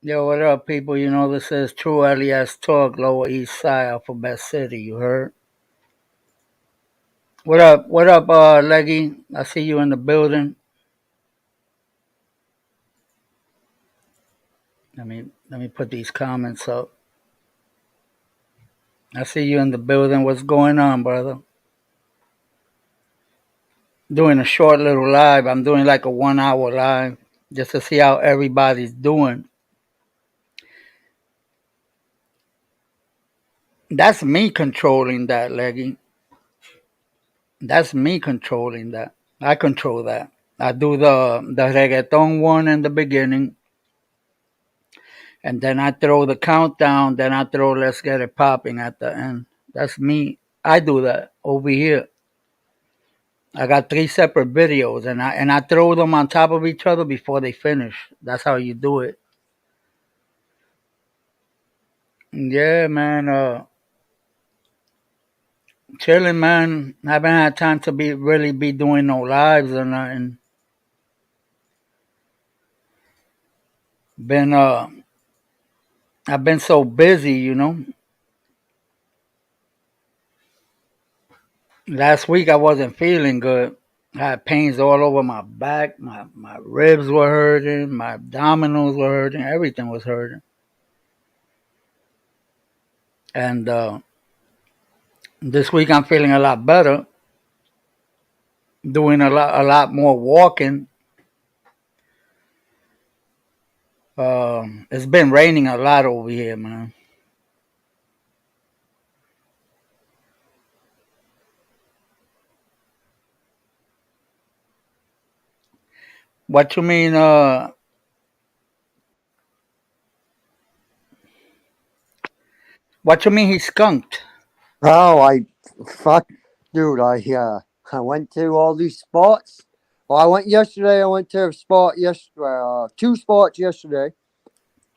Yo, what up, people? You know, this is True L.E.S Talk, Lower East Side, Alphabet City. You heard? What up? What up, Leggy? I see you in the building. Let me put these comments up. I see you in the building. What's going on, brother? Doing a short little live. I'm doing like a 1 hour live just to see how everybody's doing. That's me controlling that, Leggy. That's me controlling that. I control that. I do the reggaeton one in the beginning, and then I throw the countdown. Then I throw "Let's Get It Popping" at the end. That's me. I do that over here. I got three separate videos, and I throw them on top of each other before they finish. That's how you do it. Yeah, man. Chilling, man. Haven't had time to be doing no lives or nothing. Been I've been so busy, you know. Last week I wasn't feeling good. I had pains all over my back. My ribs were hurting. My abdominals were hurting. Everything was hurting. And this week I'm feeling a lot better. Doing a lot more walking. It's been raining a lot over here, man. What you mean? What you mean? He skunked? Oh, fuck, dude, I went to all these spots. Well, I went yesterday. I went to a spot yesterday, two spots yesterday,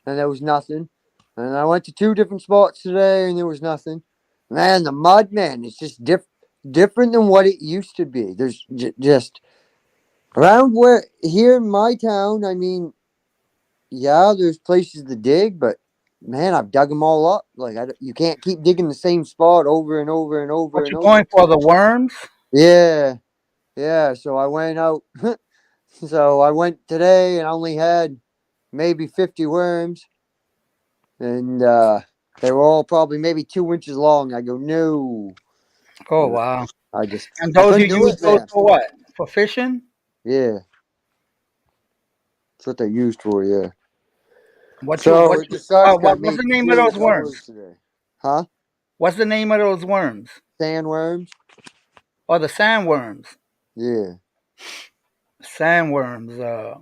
and there was nothing. And I went to two different spots today, and there was nothing. Man, the mud, man, it's just different than what it used to be. There's just around where here in my town. I mean, yeah, there's places to dig, but man, I've dug them all up. Like you can't keep digging the same spot over and over and over What and you over. going for? The worms? Yeah, yeah. So I went out. So I went today and only had maybe 50 worms, and they were all probably maybe 2 inches long. I go, no. Oh wow! And I those you couldn't do use it, those man. for what? For fishing? Yeah, that's what they used for. Yeah. What you So what it you just sucks. Got to what's make the name of do those as always worms? today. Huh? What's the name of those worms? Sandworms? Or the sandworms? Yeah. Sandworms.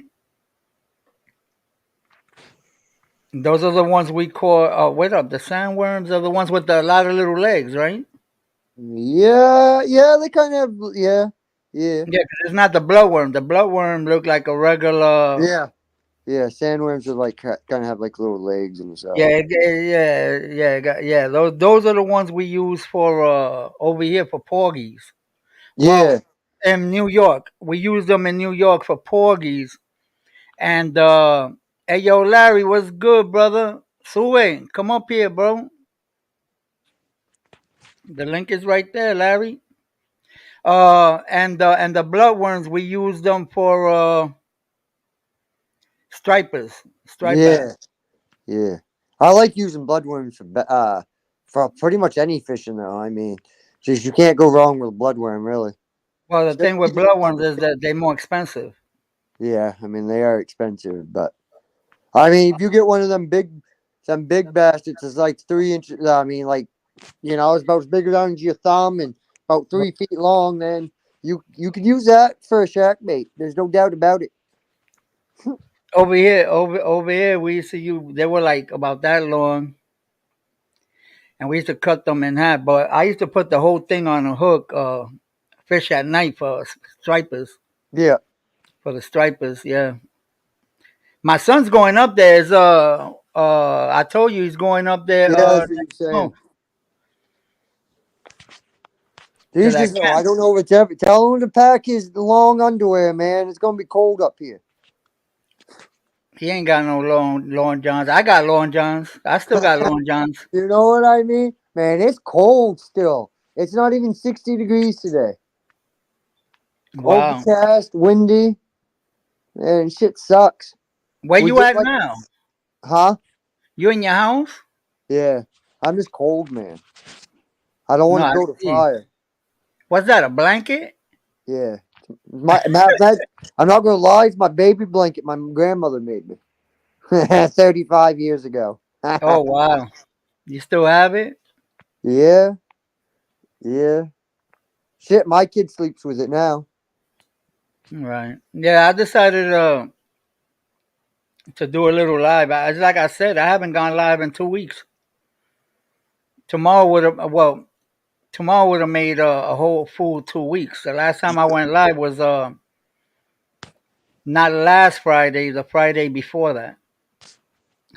Those are the ones we call. Wait up. The sandworms are the ones with a lot of little legs, right? Yeah, yeah, they kind of have, yeah, yeah, Yeah, 'cause it's not the bloodworm. The bloodworm look like a regular. yeah, yeah. Sandworms are like kind of have like little legs on the side. Yeah, yeah. Those are the ones we use for over here for porgies. Well, Yeah, in New York, we use them in New York for porgies. And hey, yo, Larry, what's good, brother? Sue, come up here, bro. The link is right there, Larry. And the bloodworms we use them for stripers, stripe bass. yeah, yeah. I like using bloodworms for pretty much any fishing though. I mean, just you can't go wrong with a bloodworm, really. Well, the thing with Especially bloodworms is that they're more expensive. yeah, I mean they are expensive, but I mean if you get one of them big baskets, it's like 3 inches. I mean, like it's about as big around as your thumb and about 3 feet long. Then you could use that for a shark bait. There's no doubt about it. Over here, we used to use. They were like about that long, and we used to cut them in half. But I used to put the whole thing on a hook, fish at night for stripers. Yeah, For the stripers, yeah. My son's going up there. Is I told you he's going up there yeah, that's what next you're saying. month to He's that just, no, I camp. don't know if it's ever. Tell him to pack his long underwear, man. It's gonna be cold up here. He ain't got no long johns. I got long johns. I still got long johns. You know what I mean? Man, it's cold still. It's not even 60 degrees today. Wow. Overcast, windy, and shit sucks. Where We you get at like, now? huh? You in your house? Yeah. I'm just cold, man. I don't No, want to I go to see. fire. What's that? A blanket? Yeah. I'm not gonna lie. It's my baby blanket my grandmother made me 35 years ago. Oh wow. You still have it? Yeah, yeah. Shit, my kid sleeps with it now. Right. Yeah, I decided to do a little live. Like I said, I haven't gone live in 2 weeks. Tomorrow would have tomorrow would have made a whole full 2 weeks. The last time I went live was not last Friday, the Friday before that.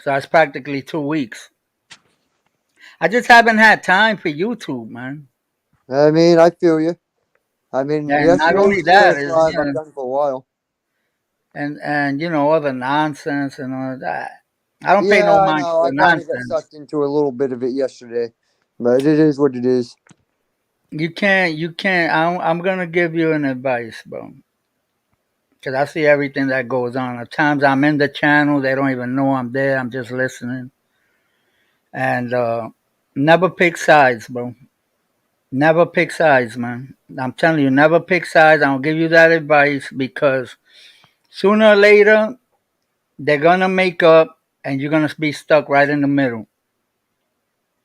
So that's practically 2 weeks. I just haven't had time for YouTube, man. I mean, I feel you. I mean, And not yesterday only was the that first is live I've done for a while. and all the nonsense and all that. I don't pay Yeah, no I mind know. for I the kind of got nonsense. sucked into a little bit of it yesterday, but it is what it is. You can't. I'm gonna give you an advice, bro. Because I see everything that goes on. At times I'm in the channel, they don't even know I'm there. I'm just listening. And never pick sides, bro. Never pick sides, man. I'm telling you, never pick sides. I'll give you that advice because sooner or later they're gonna make up, and you're gonna be stuck right in the middle.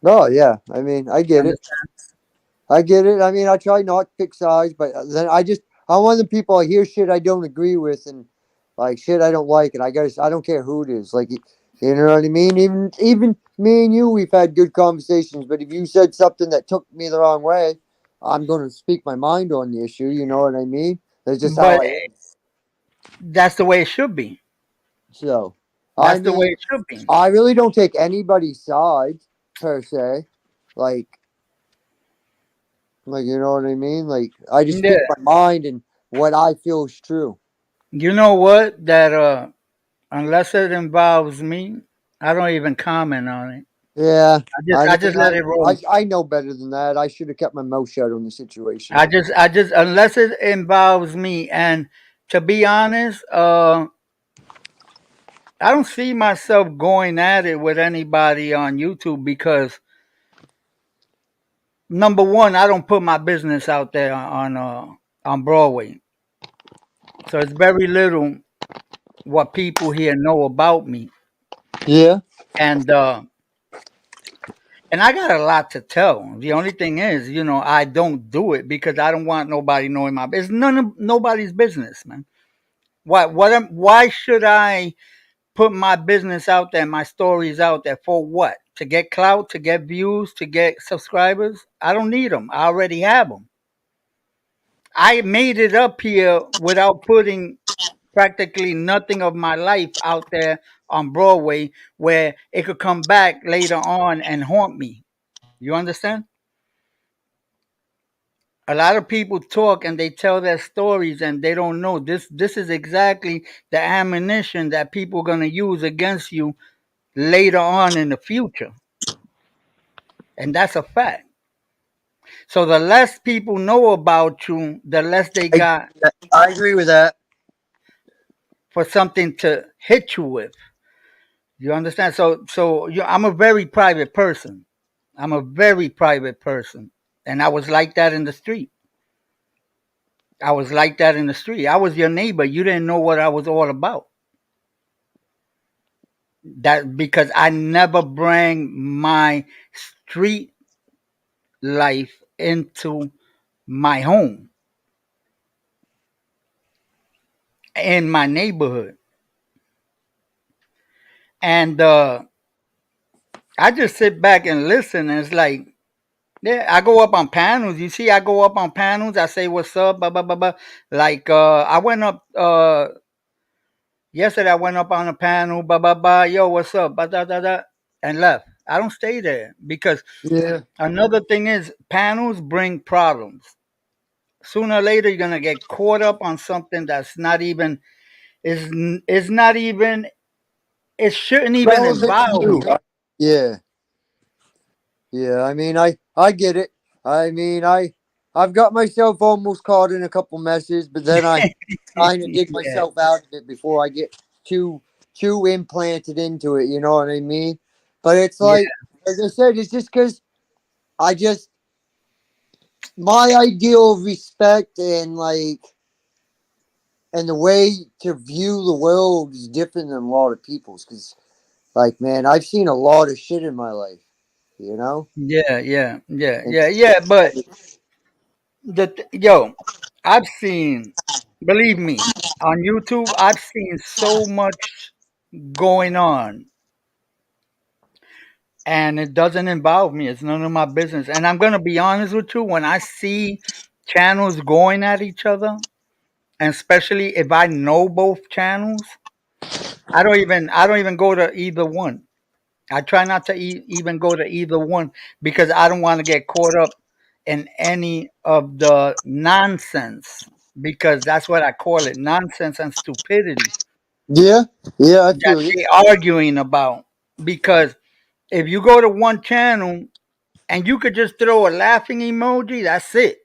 Oh yeah, I mean, I You get it. understand? I get it. I mean, I try not to pick sides, but then I'm one of the people I hear shit I don't agree with and like shit I don't like, and I don't care who it is. Like, you know what I mean? Even me and you, we've had good conversations, but if you said something that took me the wrong way, I'm going to speak my mind on the issue. You know what I mean? That's just how But I am. that's the way it should be. So, I That's the way mean, it should be. I really don't take anybody's side per se. Like, you know what I mean? Like, I just Yeah. speak my mind and what I feel is true. You know what? That unless it involves me, I don't even comment on it. Yeah, I just let it roll. I know better than that. I should have kept my mouth shut on the situation. I just unless it involves me, and to be honest, I don't see myself going at it with anybody on YouTube because number one, I don't put my business out there on Broadway, so it's very little what people here know about me, Yeah. and I got a lot to tell. The only thing is, I don't do it because I don't want nobody knowing my business. None of nobody's business, man. Why should I put my business out there, my stories out there for what? To get clout, to get views, to get subscribers? I don't need them. I already have them. I made it up here without putting practically nothing of my life out there on Broadway where it could come back later on and haunt me. You understand? A lot of people talk and they tell their stories and they don't know this is exactly the ammunition that people are going to use against you later on in the future. And that's a fact. So the less people know about you, the less they I, got I agree with that. for something to hit you with. You understand? I'm a very private person. I'm a very private person. And I was like that in the street. I was like that in the street. I was your neighbor. You didn't know what I was all about. That because I never bring my street life into my home in my neighborhood. And I just sit back and listen. And it's like, yeah, I go up on panels. You see, I go up on panels. I say, "What's up?" Blah blah blah blah. Like I went up yesterday. I went up on a panel. Blah blah blah. Yo, what's up? Blah, da da da, and left. I don't stay there because Yeah. another thing is panels bring problems. Sooner or later, you're gonna get caught up on something that's not even is not even it shouldn't even relevant to involve you. me. Yeah, yeah. I mean, I get it. I mean, I've got myself almost caught in a couple messes, but then I kind of dig Yeah, myself out of it before I get too too implanted into it. You know what I mean? But it's yeah, like, as I said, it's just because I just my ideal of respect and like and the way to view the world is different than a lot of people's. Because like, man, I've seen a lot of shit in my life. You know, yeah, yeah, yeah, and yeah, yeah. But yo, I've seen, believe me, on YouTube, I've seen so much going on, and it doesn't involve me. It's none of my business. And I'm gonna be honest with you, when I see channels going at each other, and especially if I know both channels, I don't even go to either one. I try not to even go to either one because I don't want to get caught up in any of the nonsense, because that's what I call it, nonsense and stupidity yeah, yeah, I that feel you. they arguing about. Because if you go to one channel and you could just throw a laughing emoji, that's it.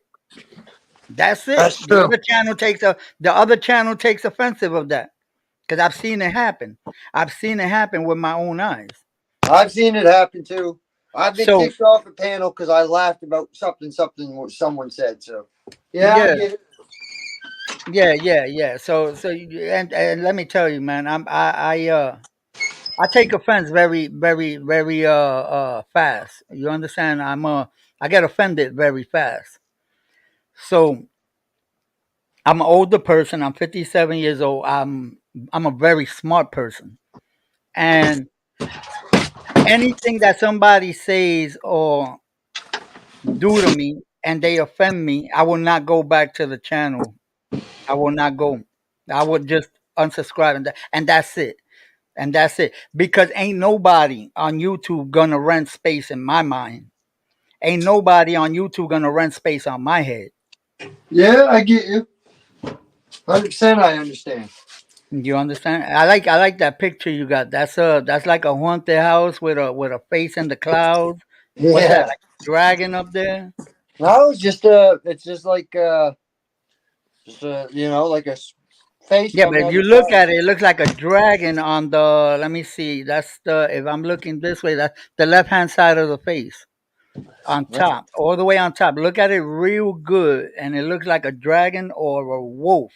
That's it. That's true. The other channel takes offensive of that, because I've seen it happen. I've seen it happen with my own eyes. I've seen it happen too. I've been So kicked off a panel because I laughed about something what someone said. So, yeah, I yeah, get it. yeah, yeah, yeah. And let me tell you, man, I take offense very, very, very fast. You understand? I get offended very fast. So I'm an older person. I'm 57 years old. I'm a very smart person, and anything that somebody says or do to me and they offend me, I will not go back to the channel. I will not go. I would just unsubscribe, and that's it. And that's it. Because ain't nobody on YouTube gonna rent space in my mind. Ain't nobody on YouTube gonna rent space on my head. Yeah, I get you. 100%. I understand. You understand? I like that picture you got. That's like a haunted house with a face in the clouds. What's that? Yeah. Like a dragon up there? No, it's just like just like face Yeah, on but the if other you look side. at it, it looks like a dragon on the. Let me see. That's the. If I'm looking this way, that's the left hand side of the face. On top, all the way on top. Look at it real good, and it looks like a dragon or a wolf.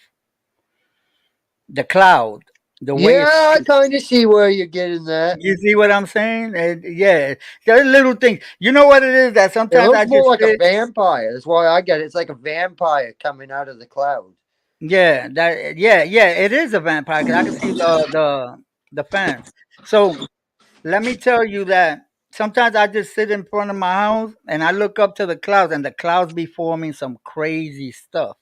The cloud, the way it's Yeah, I shaped. kind of see where you're getting that. You see what I'm saying? Yeah, there's little things. You know what it is that It sometimes looks I more just like a sit. vampire. That's why I get it. It's like a vampire coming out of the cloud. Yeah, it is a vampire because I can see the fans. So let me tell you that sometimes I just sit in front of my house and I look up to the clouds, and the clouds be forming some crazy stuff.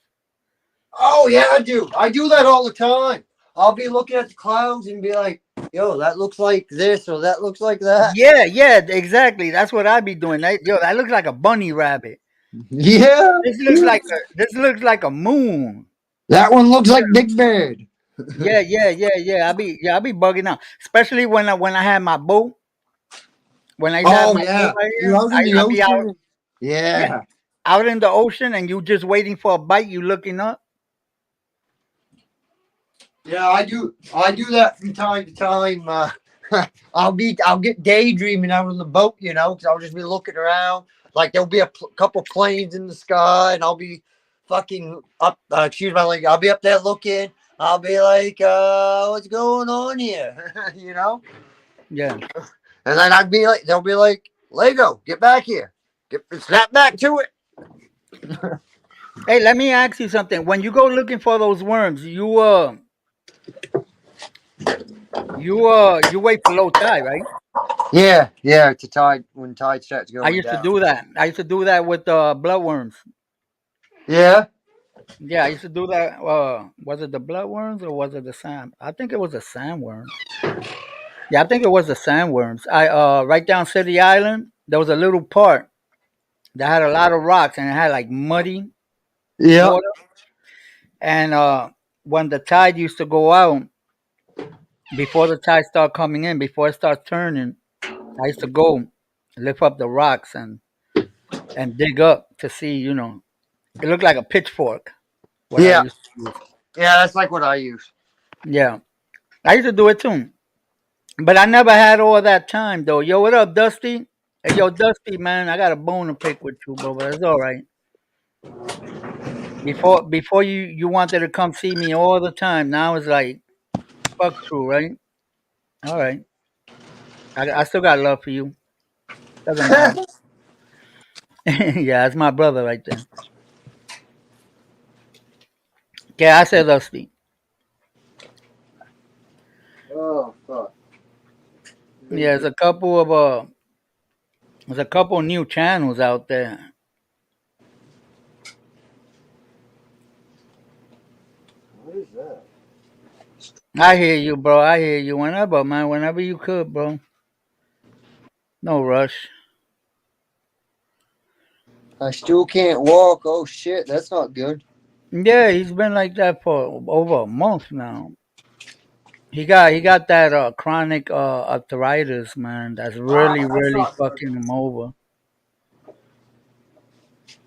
Oh yeah, I do. I do that all the time. I'll be looking at the clouds and be like, "Yo, that looks like this or that looks like that." Yeah, yeah, exactly. That's what I be doing. That looks like a bunny rabbit. Yeah, This looks like a moon. that one looks like Big Bird. Yeah. I be bugging out, especially when I had my boat. When I used to have Oh my boat yeah, right you here, out in the I be out. ocean. Yeah, Yeah, out in the ocean, and you just waiting for a bite. You looking up. yeah, I do. I do that from time to time. I'll get daydreaming out on the boat, because I'll just be looking around. Like there'll be a couple planes in the sky, and I'll be fucking up. Excuse my language. I'll be up there looking. I'll be like, what's going on here? Yeah. And then they'll be like, Lego, get back here, snap back to it. Hey, let me ask you something. When you go looking for those worms, you wait for low tide, right? Yeah, yeah. To tide when tide starts I going used to down. do that. I used to do that with bloodworms. Yeah. Yeah, I used to do that. Was it the bloodworms or was it the sand? I think it was the sandworms. Yeah, I think it was the sandworms. I right down City Island, there was a little part that had a lot of rocks and it had like muddy Yeah. water. And when the tide used to go out, before the tide start coming in, before it starts turning, I used to go lift up the rocks and dig up to see, it looked like a pitchfork. What I Yeah, used to use. yeah, that's like what I use. Yeah, I used to do it too, but I never had all that time though. Yo, what up, Dusty? Hey, yo, Dusty, man, I got a bone to pick with you, bro. But it's all right. Before you wanted to come see me all the time. Now it's like fuck true, right? All right. I still got love for you. Doesn't matter. Yeah, that's my brother right there. Yeah, I said Dusty. Oh fuck. Yeah, there's a couple new channels out there. What is that? I hear you, bro. I hear you. Whenever, man. Whenever you could, bro. No rush. I still can't walk. Oh shit, that's not good. Yeah, he's been like that for over a month now. He got that chronic arthritis, man. That's really That's really not good. fucking him over.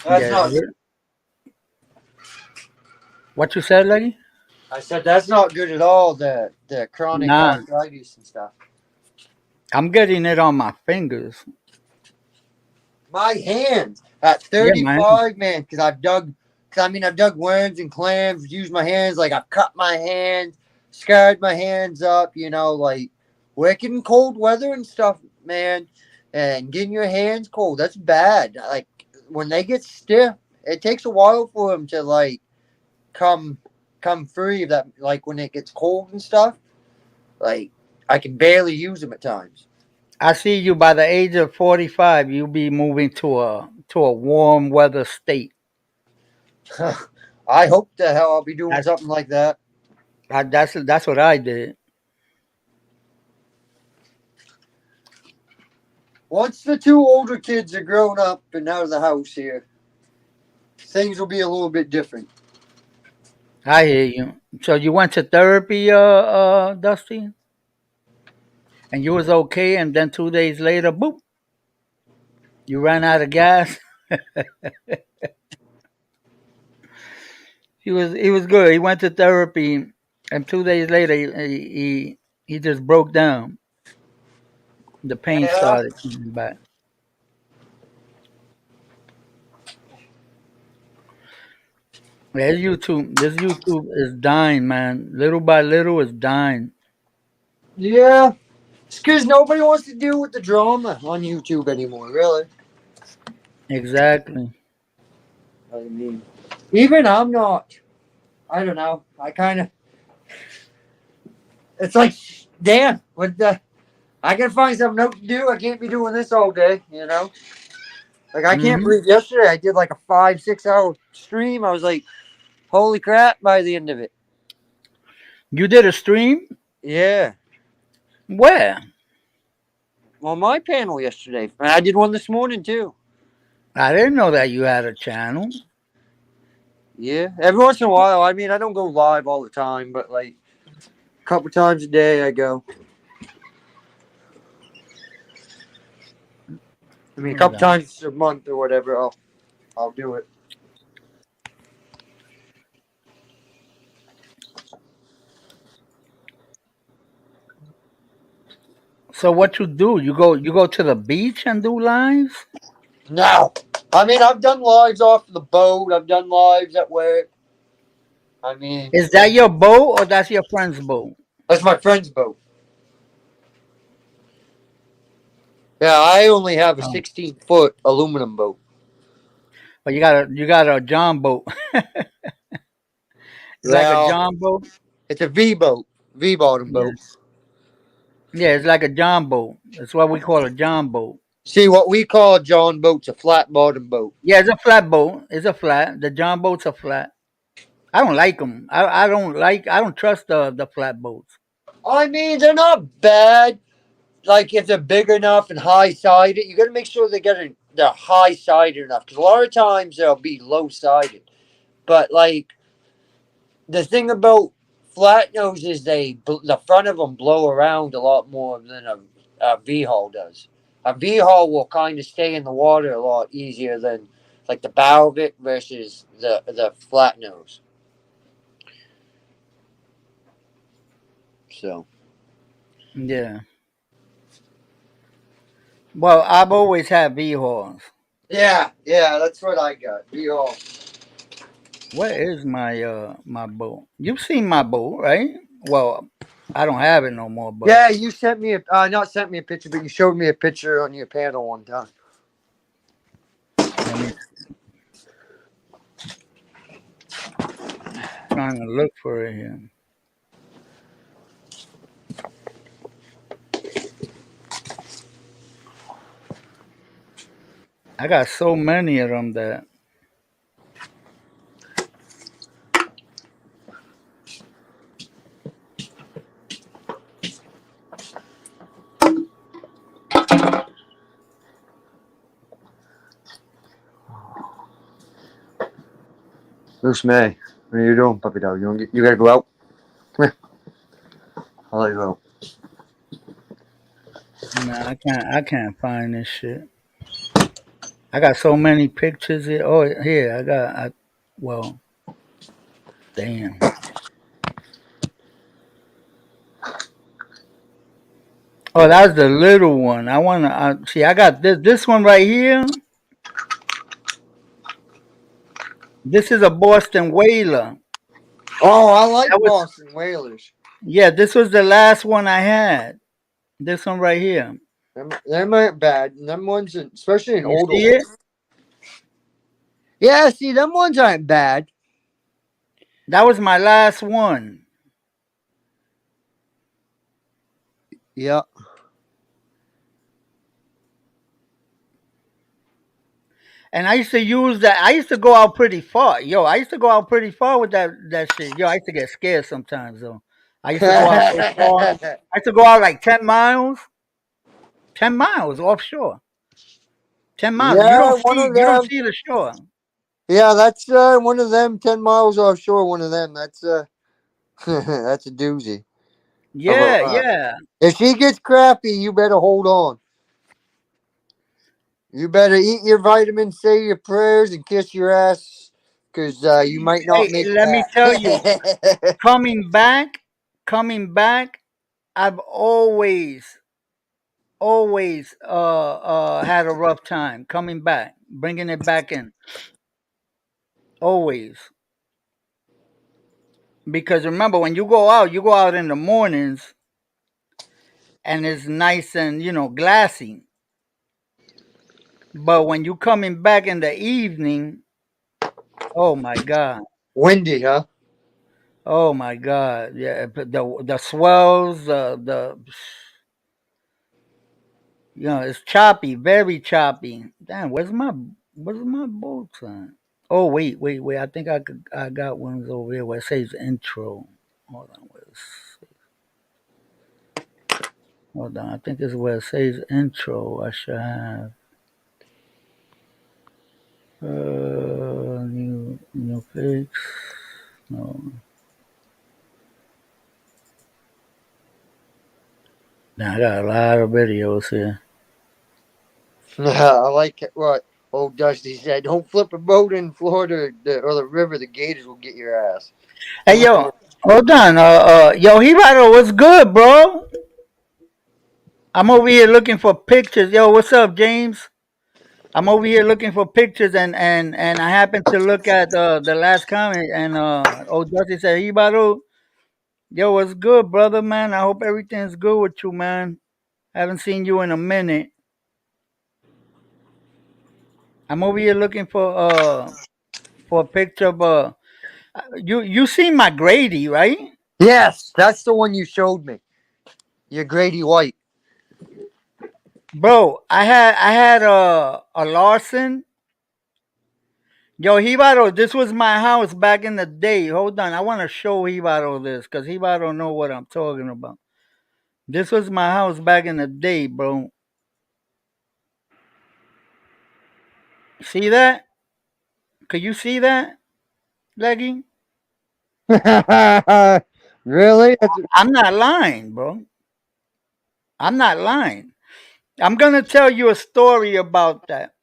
That's Yeah. not. What you said, lady? I said that's not good at all. The chronic Nah, arthritis and stuff. I'm getting it on my fingers. My hands at Yeah, man. 35, man, because I've dug worms and clams, used my hands, like I've cut my hands, scarred my hands up, like working in cold weather and stuff, man, and getting your hands cold, that's bad. Like when they get stiff, it takes a while for them to like come come free of that, like when it gets cold and stuff, like I can barely use them at times. I see you by the age of 45. You'll be moving to a warm weather state. I hope the hell I'll be doing That's something like that. that's what I did. Once the two older kids are grown up and out of the house here, things will be a little bit different. I hear you. So you went to therapy, Dusty, and you was okay, and then 2 days later, boop, you ran out of gas. He was good. He went to therapy, and 2 days later, he just broke down. The pain Yeah. started coming back. This YouTube is dying, man. Little by little, it's dying. Yeah. It's because nobody wants to deal with the drama on YouTube anymore, really. Exactly. I mean, even I'm not. I don't know. I kind of. It's like, damn, what the. I gotta find something else to do. I can't be doing this all day. Like, I can't Hmm. believe yesterday I did like a 5, 6 hour stream. I was like, holy crap by the end of it. You did a stream? Yeah. Where? On my panel yesterday. And I did one this morning, too. I didn't know that you had a channel. Yeah, every once in a while. I mean, I don't go live all the time, but like a couple times a day I go. I mean, a couple Yeah. times a month or whatever. I'll do it. So what you do? You go to the beach and do lives? No, I mean I've done lives off the boat. I've done lives at work. I mean, Is that your boat or that's your friend's boat? that's my friend's boat. Yeah, I only have a Oh, 16-foot aluminum boat. but you got a John boat. It's like a Well, John boat. it's a V boat, V bottom Yeah. boat. Yeah, it's like a John boat. That's what we call a John boat. See, what we call a John boat's a flat bottom boat. Yeah, it's a flat boat. It's a flat. The John boats are flat. I don't like them. I don't trust the flat boats. I mean, they're not bad. Like if they're big enough and high sided, you got to make sure they're high sided enough because a lot of times they'll be low sided. But like the thing about flat noses, the front of them blow around a lot more than a V hull does. A V hull will kind of stay in the water a lot easier than like the bow of it versus the flat nose. So Yeah. Well, I've always had V horns. yeah, yeah, that's what I got. V hull. Where is my boat? You've seen my boat, right? Well, I don't have it no more, but Yeah, you sent me a not sent me a picture, but you showed me a picture on your panel one time. let me trying to look for it here. I got so many of them that Loose May, what are you doing, puppy dog? You gotta go out. Come here. I'll let you out. nah, I can't find this shit. I got so many pictures here. Oh, here well, damn. Oh, that's the little one. See. I got this one right here. This is a Boston Whaler. Oh, I like That was Boston Whalers. Yeah. This was the last one I had. This one right here. Them aren't bad. Them ones, especially in You older see ones. it? Yeah, see, them ones aren't bad. That was my last one. Yeah. And I used to use that. I used to go out pretty far. Yo, I used to go out pretty far with that shit. Yo, I used to get scared sometimes though. I used to go out so far. I used to go out like 10 miles. 10 miles offshore. 10 miles. You Yeah, don't one see of you don't them. see the shore. Yeah, that's one of them. 10 miles offshore. One of them. That's that's a doozy. Of a, Yeah, yeah. if she gets crappy, you better hold on. You better eat your vitamins, say your prayers, and kiss your ass, because you might not Hey, make it let me tell you, back. coming back, coming back, I've always had a rough time coming back, bringing it back in. Always. Because remember, when you go out in the mornings and it's nice and, glassy. But when you coming back in the evening, oh my God. Windy, huh? Oh my God. Yeah. The swells, it's choppy, very choppy. Damn, where's my boats on? Oh, wait. I got ones over here where it says intro. Hold on, hold on. I think it's where it says intro. I should have new pics. No, now I got a lot of videos here. I like it. What old Dusty said. Don't flip a boat in Florida or the river. The gators will get your ass. Hey yo, hold on. Yo, Hibaro, what's good, bro? I'm over here looking for pictures. Yo, what's up, James? I'm over here looking for pictures, and I happened to look at the last comment, and old Dusty said, Hibaro, yo, what's good, brother, man? I hope everything's good with you, man. Haven't seen you in a minute. I'm over here looking for a picture of you seen my Grady, right? Yes, that's the one you showed me. Your Grady White. Bro, I had a Larson. Yo, Hibaro, this was my house back in the day. Hold on, I want to show Hibaro this because Hibaro know what I'm talking about. This was my house back in the day, bro. See that? Could you see that, Leggy? Really? I'm not lying, bro. I'm not lying. I'm gonna tell you a story about that.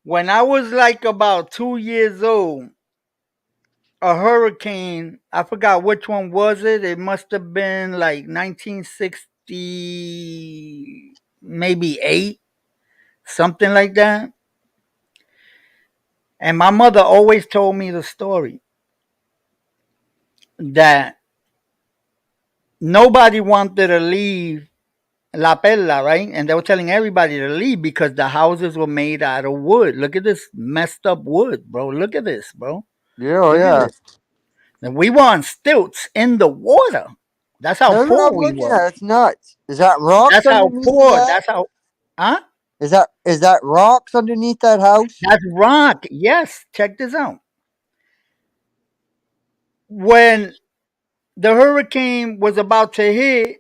When I was like about 2 years old, a hurricane, I forgot which one was it. It must have been like 1960, maybe eight, something like that. And my mother always told me the story that nobody wanted to leave La Perla, right? And they were telling everybody to leave because the houses were made out of wood. Look at this messed up wood, bro. Look at this, bro. Yeah, oh, Look at yeah. this. And we were on stilts in the water. That's how That's what poor I'm we looking were. at. It's nuts. Is that rocks That's how underneath of poor. that? That's how. Huh? Is that rocks underneath that house? That's rock. Yes. Check this out. When the hurricane was about to hit,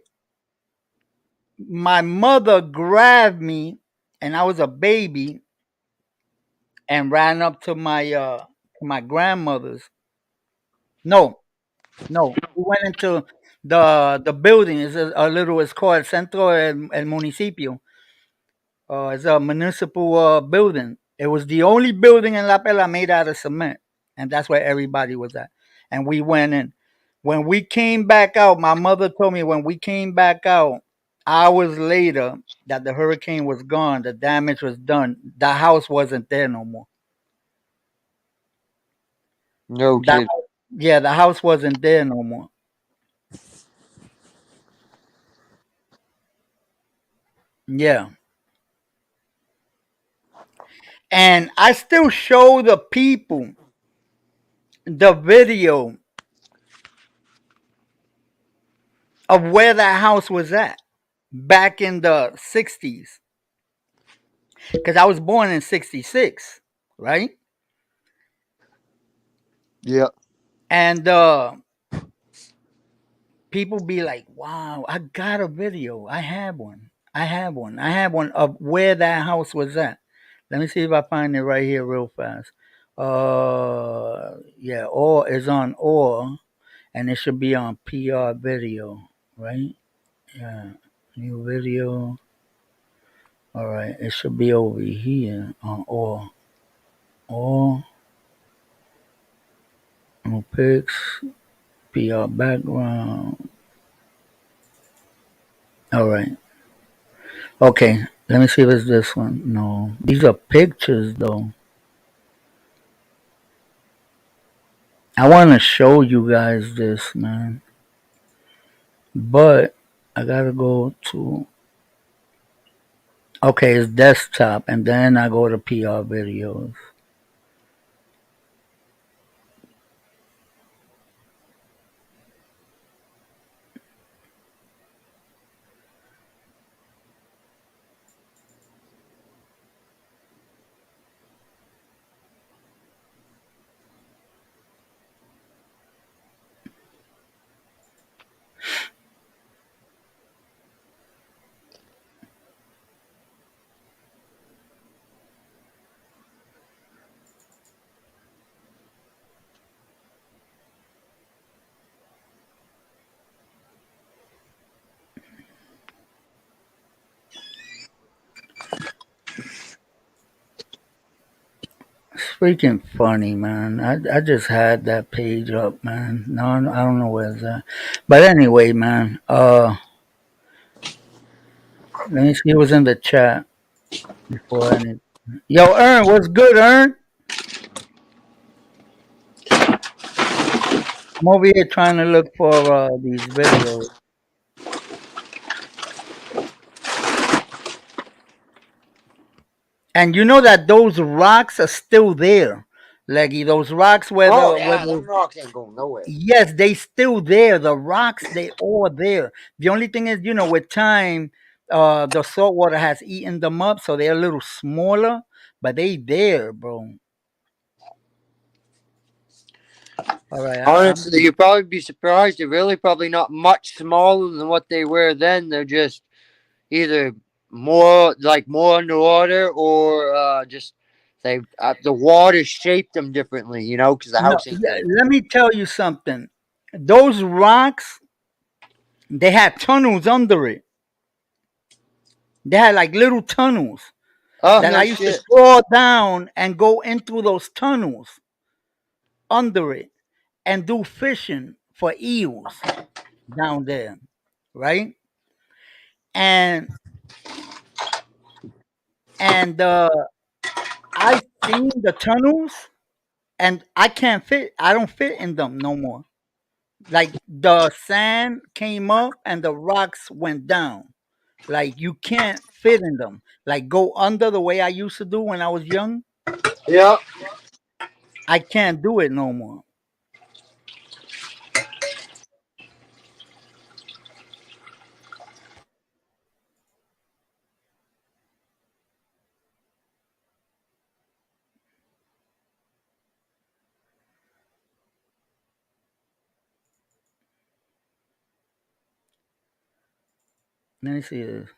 my mother grabbed me, and I was a baby, and ran up to my grandmother's. No, no. We went into the building. It's a little. It's called Centro El Municipio. It's a municipal building. It was the only building in La Pela made out of cement, and that's where everybody was at. And we went in. When we came back out, my mother told me when we came back out hours later that the hurricane was gone, the damage was done. The house wasn't there no more. No That kid. Yeah, the house wasn't there no more. Yeah, and I still show the people the video of where that house was at back in the 60s because I was born in 66, right? Yeah. And people be like, wow, I got a video. I have one. I have one. I have one of where that house was at. Let me see if I find it right here real fast. Yeah, or is on or, and it should be on PR video, right? Yeah, new video. All right, it should be over here on or no pics, PR background. All right, okay. Let me see if it's this one. No, these are pictures though. I want to show you guys this, man, but I gotta go to. Okay, it's desktop, and then I go to PR videos. It's freaking funny, man. I just had that page up, man. No, I don't know where it's at. But anyway, man. Let me see what's in the chat before any. Yo, Ern, what's good, Ern? I'm over here trying to look for these videos. And you know that those rocks are still there, Leggy. Those rocks where Oh the where yeah, those them rocks ain't going nowhere. yes, they still there. The rocks, they all there. The only thing is, with time, the salt water has eaten them up, so they're a little smaller, but they there, bro. All right, Honestly, you'd probably be surprised. They're really probably not much smaller than what they were then. They're just either more underwater or just the water shaped them differently. Because the no. house ain't that. Let me tell you something. Those rocks, they had tunnels under it. They had like little tunnels Oh, that no I used to shit. crawl down and go into those tunnels under it and do fishing for eels down there, right? And and I seen the tunnels and I can't fit. I don't fit in them no more. Like the sand came up and the rocks went down. Like you can't fit in them. Like go under the way I used to do when I was young. Yeah. I can't do it no more. Let me see this.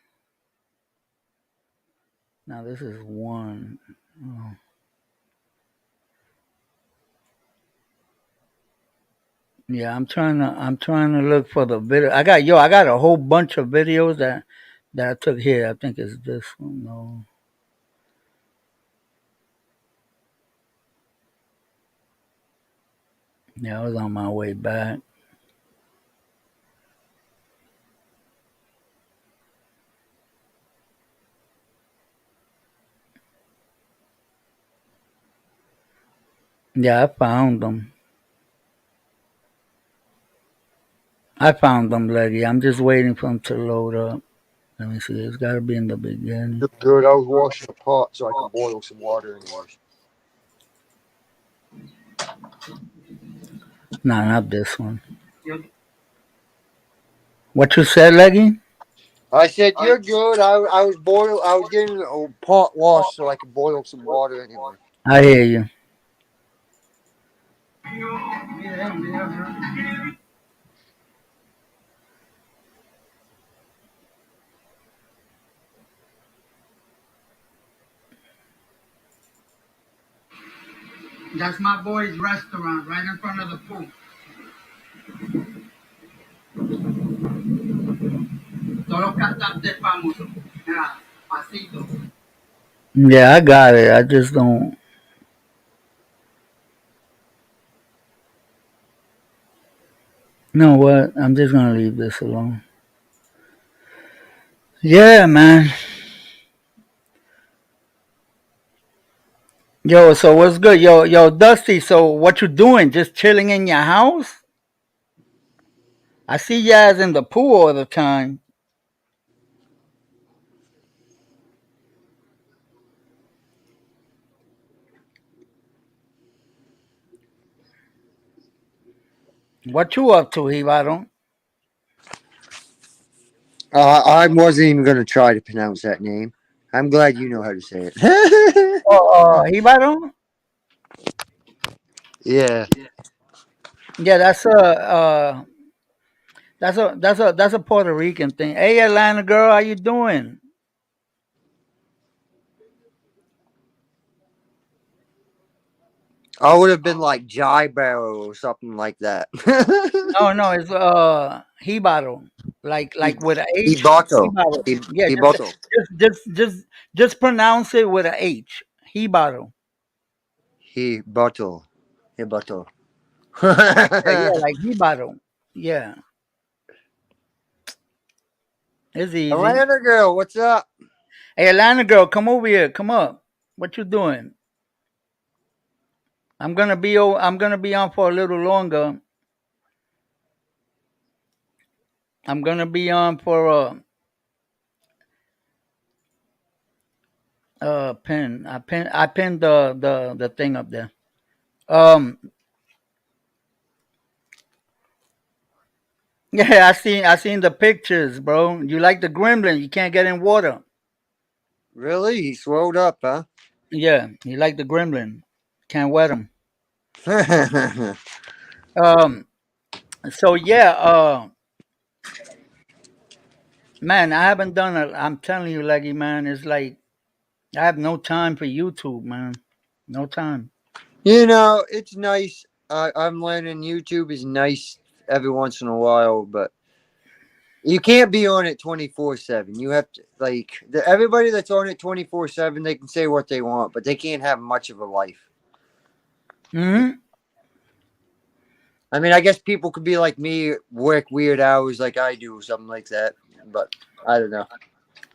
Now this is one. Oh. Yeah, I'm trying to look for the video. I got a whole bunch of videos that I took here. I think it's this one. No. Yeah, I was on my way back. Yeah, I found them. I found them, Leggy. I'm just waiting for them to load up. Let me see. It's got to be in the beginning. You're good. I was washing a pot so I could boil some water anyways. No, not this one. What you said, Leggy? I said, you're good. I was getting a pot washed so I could boil some water anyway. I hear you. That's my boy's restaurant right in front of the pool. Todos cantantes famosos. Mira, pasito. Yeah, I got it. I just don't. You know what? I'm just gonna leave this alone. Yeah, man. Yo, so what's good? Yo, Dusty. So what you doing? Just chilling in your house? I see you guys in the pool all the time. What you up to, Hibaro? I wasn't even going to try to pronounce that name. I'm glad you know how to say it. Oh, Hibaro? Yeah. Yeah, that's a Puerto Rican thing. Hey, Atlanta girl, how you doing? I would have been like Jai Barrow or something like that. No, no, it's Hibaro, like with a H. Iboto. Hibaro. Yeah, Iboto. just pronounce it with a H. Hibaro. Hiboto. Hiboto. Yeah, yeah, like Hibaro. Yeah, it's easy. Atlanta girl, what's up? Hey, Atlanta girl, come over here. Come up. What you doing? I'm gonna be on for a little longer. I'm gonna be on for pin. I pinned the thing up there. Um, yeah, I seen the pictures, bro. You like the gremlin? You can't get in water. Really? He swelled up, huh? Yeah, you like the gremlin? Can't wet him. Um, so yeah, man, I haven't done it. I'm telling you, Leggy, man, it's like I have no time for YouTube, man. No time. You know, it's nice. I'm learning YouTube is nice every once in a while, but you can't be on it 24/7. You have to everybody that's on it 24/7. They can say what they want, but they can't have much of a life. Hmm. I mean, I guess people could be like me, work weird hours like I do, something like that. But I don't know.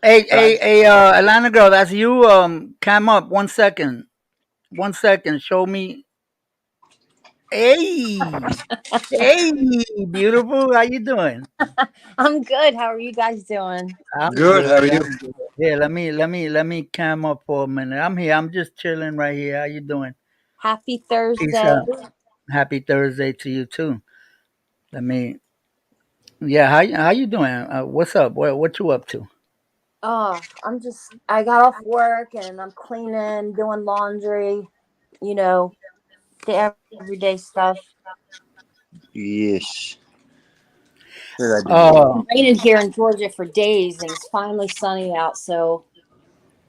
Hey, But hey, hey, Atlanta girl, that's you. Cam up 1 second. 1 second. Show me. Hey, hey, beautiful. How you doing? I'm good. How are you guys doing? I'm good. How are good. you? I'm good. Here, let me cam up for a minute. I'm here. I'm just chilling right here. How you doing? Happy Peace Thursday. out. Happy Thursday to you too. Let me. Yeah, how you doing? What's up? What you up to? I got off work and I'm cleaning, doing laundry, you know, the everyday stuff. Yes. What did I do? It's Uh, been raining here in Georgia for days and it's finally sunny out, so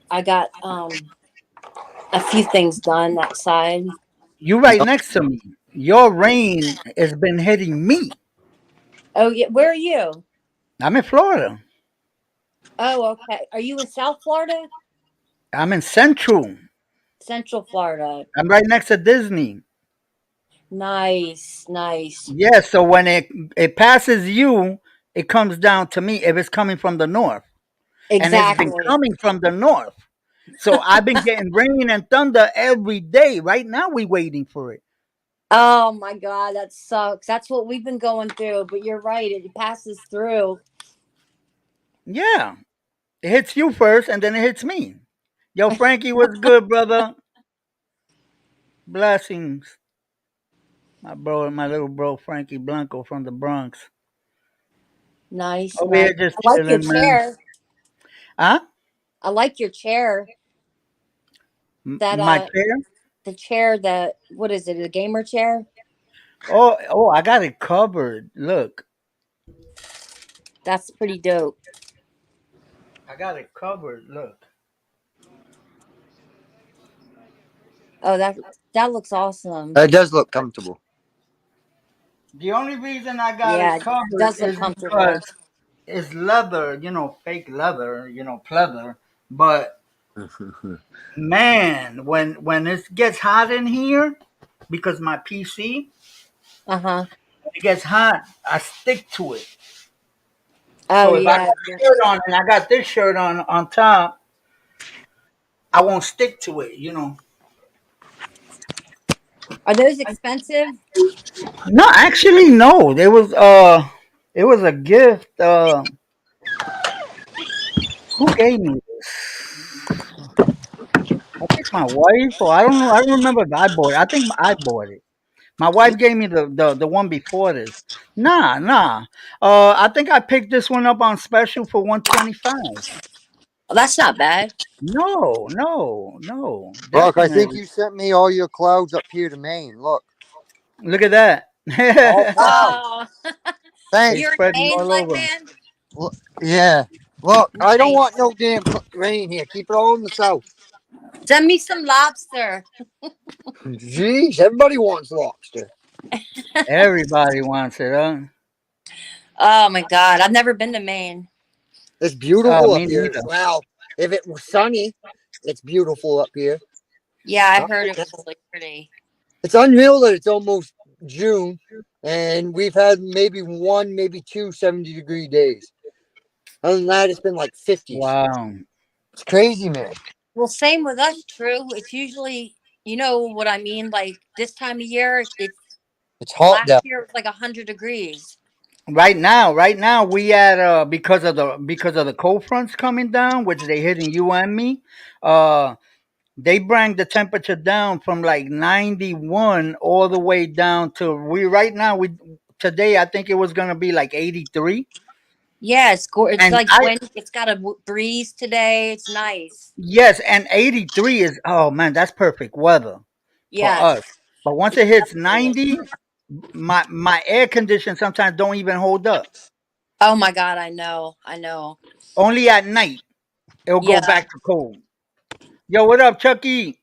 I got a few things done that side. you right next to me. Your rain has been hitting me. Oh yeah, where are you? I'm in Florida. Oh, okay. Are you in South Florida? I'm in Central. Central Florida. I'm right next to Disney. Nice, nice. Yeah, so when it passes you, it comes down to me if it's coming from the north. And it's been Exactly. coming from the north. So I've been getting rain and thunder every day. Right now we waiting for it. Oh my God, that sucks. That's what we've been going through. But you're right, it passes through. Yeah. It hits you first and then it hits me. Yo, Frankie, what's good, brother? Blessings. My little bro Frankie Blanco from the Bronx. Nice, Over nice. here just I like your chilling, man. chair. Huh? I like your chair. That My chair? the chair that what is it? A gamer chair? Oh, I got it covered. Look. That's pretty dope. I got it covered. Look. Oh, that looks awesome. It does look comfortable. The only reason I got Yeah, it it covered does look is because comfortable. it's leather, fake leather, pleather. But man, when it gets hot in here, because my PC, Uh huh. when it gets hot, I stick to it. Oh So if I got yeah. a shirt on and I got this shirt on top, I won't stick to it. Are those expensive? No, actually, no. It was a gift. Who gave me this? I think my wife, or I don't know. I don't remember if I bought it. I think I bought it. My wife gave me the one before this. Nah, nah. I think I picked this one up on special for 125. Well, that's not bad. No, no, no. Look, I think Definitely. you sent me all your clouds up here to Maine. Look, Look at that. all clouds. Oh, They Thanks. you're in spreading Maine, all black over. man. Look, yeah. Look, I don't Nice. want no damn rain here. Keep it all in the south. Send me some lobster. Jeez, everybody wants lobster. Everybody wants it, huh? Oh my God, I've never been to Maine. It's beautiful up Me here. neither. Well, if it was sunny, it's beautiful up here. Yeah, I Other heard than it that, was really pretty. it's unreal that it's almost June and we've had maybe one, maybe two 70-degree days. Other than that, it's been like 50s. Wow. It's crazy, man. Well, same with us, True. It's usually, you know what I mean? Like this time of year, it's It's hot last down. year it was like 100 degrees. Right now, we had because of the cold fronts coming down, which they hitting you and me. Uh, they bring the temperature down from like 91 all the way down to we right now we today I think it was gonna be like 83. Yeah, it's And like I when it's got a breeze today. It's nice. yes, and 83 is oh man, that's perfect weather for Yes, us. But once it it hits definitely is. 90, my air condition sometimes don't even hold up. Oh my God, I know, I know. Only at night it'll go Yeah, back to cold. Yo, what up, Chucky?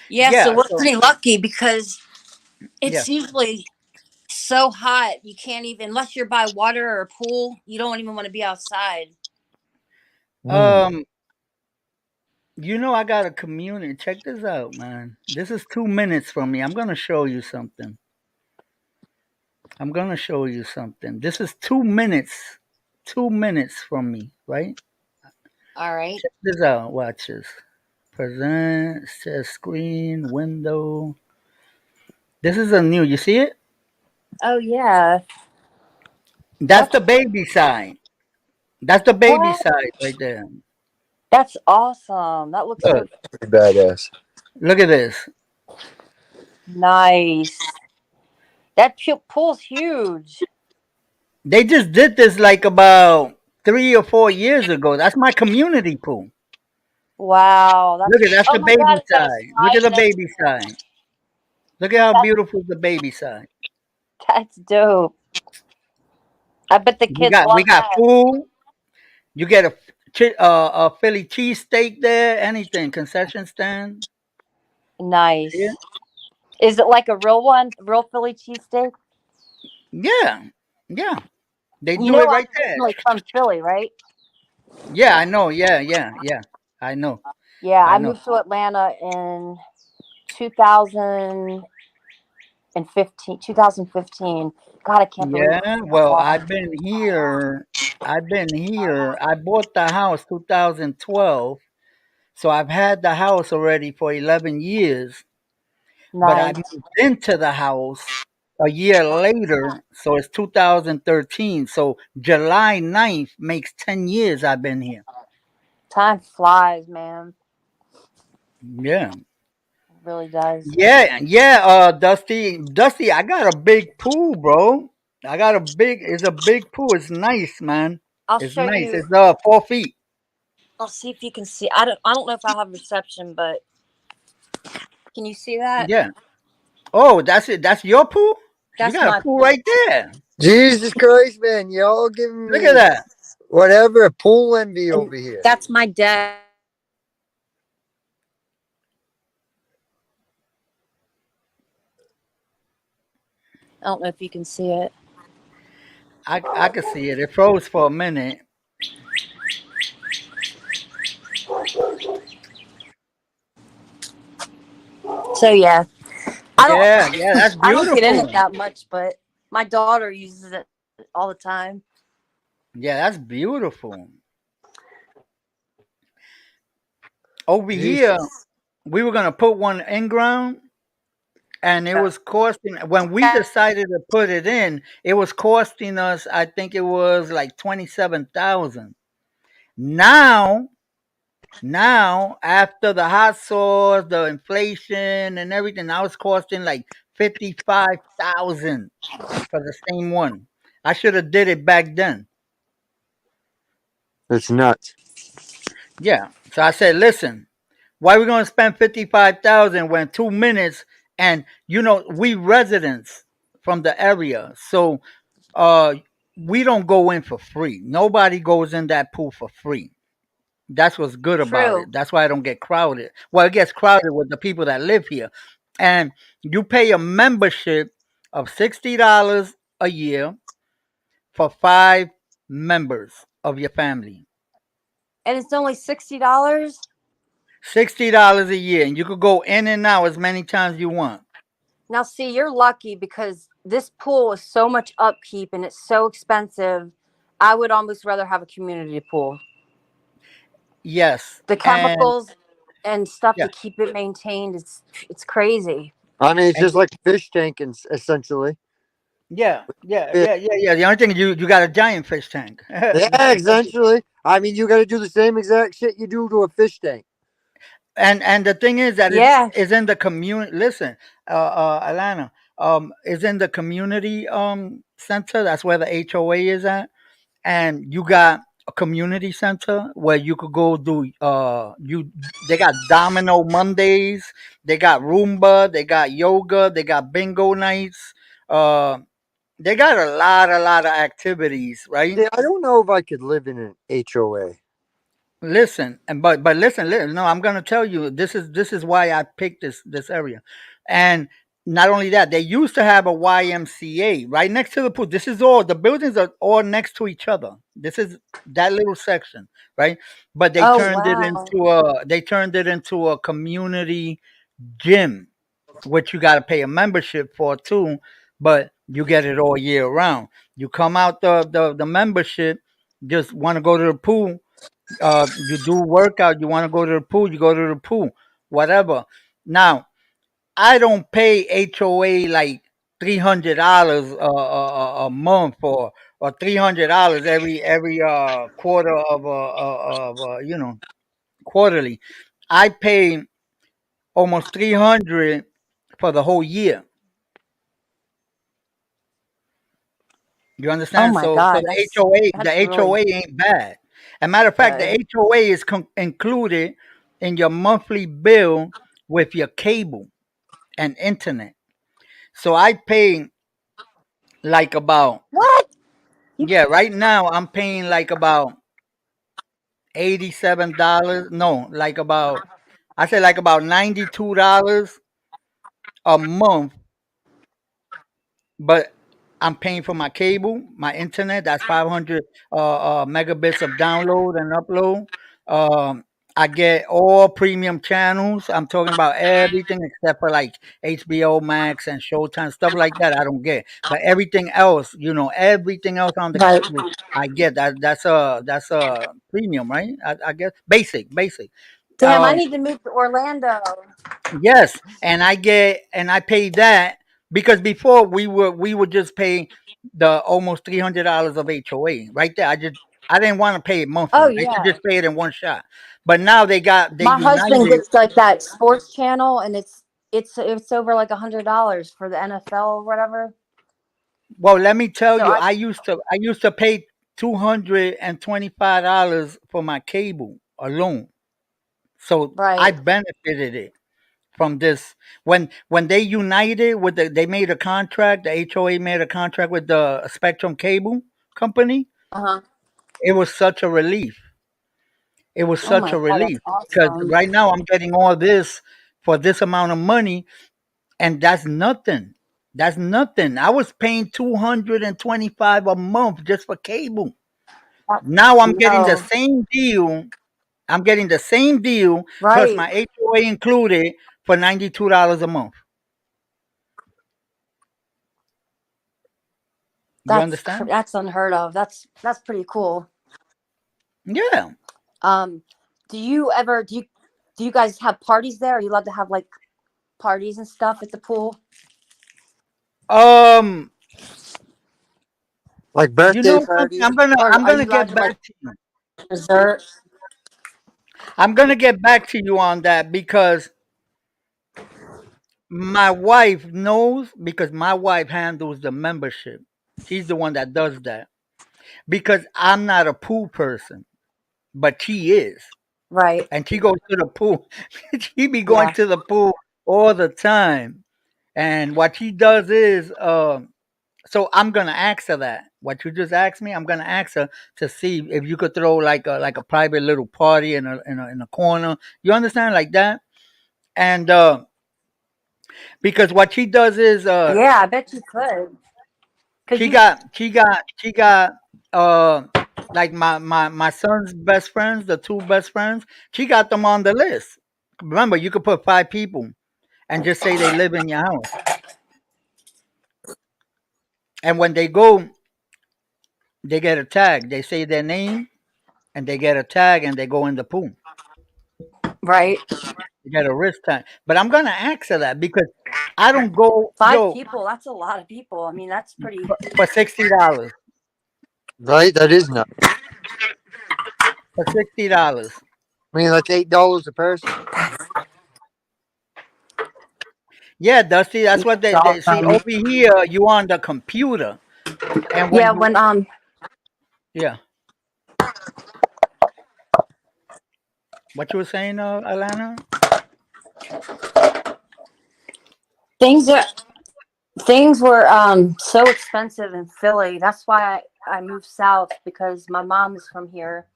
yeah. So Yeah, we're so pretty lucky because yeah. it's usually so hot. You can't even, unless you're by water or a pool, you don't even want to be outside. Mm. Um, I got a community. Check this out, man. This is 2 minutes from me. I'm gonna show you something. I'm gonna show you something. This is 2 minutes. 2 minutes from me, right? All right. Check this out. Watch this. Present, share screen, window. This is a new. You see it? Oh, yeah. That's That's the baby side. That's the baby what? side right there. That's awesome. That looks so Look, Pretty badass. look at this. nice. That pool's huge. They just did this like about 3 or 4 years ago. That's my community pool. Wow. Look at that's Oh the my God. baby It's got a side. Look at slide the and baby everything. side. Look at how That, beautiful the baby side. that's dope. I bet the We kids got we love got that. food. You get a Philly cheesesteak there. Anything concession stand. See Nice. it? Is it like a real one? Real Philly cheesesteak? Yeah, yeah. They You do know, it I'm right there. originally from Philly, right? Yeah, I know. Yeah, yeah, yeah. I know. Yeah, I I know. moved to Atlanta in 2015. 2015. God, I can't believe it's Yeah. been that Well, long. I've been here. I've been here. I bought the house 2012. So I've had the house already for 11 years, but I Nice. moved into the house a year later. So it's 2013. So July 9th makes 10 years I've been here. Time flies, man. Yeah. It really does. Yeah. Yeah. Dusty, I got a big pool, bro. It's a big pool. It's nice, man. I'll It's show nice. you. It's 4 feet. I'll see if you can see. I don't know if I'll have reception, but can you see that? Yeah. Oh, that's it. That's your pool? You That's got a my pool pool. right there. Jesus Christ, man. Y'all giving Look at me that. whatever pool envy And over here. that's my dad. I don't know if you can see it. I could see it. It froze for a minute. So yeah, I don't Yeah, yeah, that's I don't get in it beautiful. that much, but my daughter uses it all the time. Yeah, that's beautiful. Over here, Jesus. we were gonna put one in ground, and it was costing. When we decided to put it in, it was costing us. I think it was like 27,000. Now, now after the hot sauce, the inflation, and everything, now it's costing like 55,000 for the same one. I should have did it back then. That's nuts. Yeah. So I said, listen, why are we gonna spend 55,000 when 2 minutes and we residents from the area. So uh we don't go in for free. Nobody goes in that pool for free. That's what's good about True. it. That's why I don't get crowded. Well, it gets crowded with the people that live here. And you pay a membership of $60 a year for 5 members of your family. And it's only $60. $60 a year, and you could go in and out as many times you want. Now, see, you're lucky because this pool is so much upkeep and it's so expensive. I would almost rather have a community pool. Yes, The and chemicals and stuff yeah, to keep it maintained, it's crazy. I mean, it's and just like a fish tank, essentially. yeah, yeah, Yeah, yeah, yeah, yeah. The only thing you got a giant fish tank. yeah, essentially. I mean, you got to do the same exact shit you do to a fish tank. And the thing is that Yeah. is in the community. Listen, Alana, is in the community center. That's where the HOA is at, and you got a community center where you could go do they got domino Mondays, they got Roomba, they got yoga, they got bingo nights, they got a lot of activities, right? See, I don't know if I could live in an HOA. Listen, and but listen, no, I'm gonna tell you this is why I picked this area, and not only that, they used to have a YMCA right next to the pool. This is all the buildings are all next to each other. This is that little section, right? But Oh wow. they turned it into a community gym, which you got to pay a membership for too, but you get it all year round. You come out the membership, just want to go to the pool, you do workout, you want to go to the pool, you go to the pool, whatever. Now, I don't pay HOA like $300 a month or $300 every quarter of quarterly. I pay almost 300 for the whole year. You Oh understand? my So God, the HOA that's the really HOA ain't bad. As a matter of fact, the good. HOA is included in your monthly bill with your cable and internet. So I pay like about What? You, yeah, right now I'm paying like about $87. No, like about I say like about $92 a month, but I'm paying for my cable, my internet. That's 500 megabits of download and upload. Um, I get all premium channels. I'm talking about everything except for like HBO Max and Showtime stuff like that. I don't get, but everything else, everything else on the right. cable, I get. That's a premium, right? I guess basic. Damn, I Um, need to move to Orlando. Yes, and I pay that because before we would just pay the almost $300 of HOA right there. I didn't want to pay it Oh monthly. I should yeah. just pay it in one shot. But now they My husband united. gets like that sports channel, and it's over like $100 for the NFL or whatever. Well, let me tell So you, I I used to pay $225 for my cable alone. So I right. benefited it from this when they united with they made a contract. The HOA made a contract with the Spectrum Cable Company. Uh huh. It was such a relief. It was Oh such my a God, that's relief because awesome. right now I'm getting all this for this amount of money, and that's nothing. That's nothing. I was paying 225 a month just for cable. That, Now I'm getting the no, same deal. I'm getting the same deal plus right. my HOA included for $92 a month. You understand? That's unheard of. That's pretty cool. Yeah. Um, do you ever do you guys have parties there? Are you allowed to have like parties and stuff at the pool, Um, Like you birthday know something? parties. I'm or are gonna you allowed get to like back to you. dessert? I'm gonna get back to you on that because my wife knows because my wife handles the membership. She's the one that does that because I'm not a pool person, but she is, Right. and she goes to the pool. She be going Yeah. to the pool all the time, and what she does is, so I'm gonna ask her that. What you just asked me, I'm gonna ask her to see if you could throw like a private little party in a corner. You understand like that? And because what she does is Yeah, I bet you could. Cause you she got uh like my son's best friends, the two best friends, she got them on the list. Remember, you could put 5 people and just say they live in your house. And when they go, they get a tag. They say their name and they get a tag and they go in the pool. right. They get a wrist tag. But I'm gonna ask her that because I don't go, Five yo, people. That's a lot of people. I mean, that's pretty. for $60. Right? That is not. For $60. I mean, that's $8 a person. Yeah, Dusty, that's what That's they see awesome. over here. You on the computer, and when Yeah. you When yeah, what you were saying, Alana? things are things were so expensive in Philly. That's why I moved south because my mom is from here.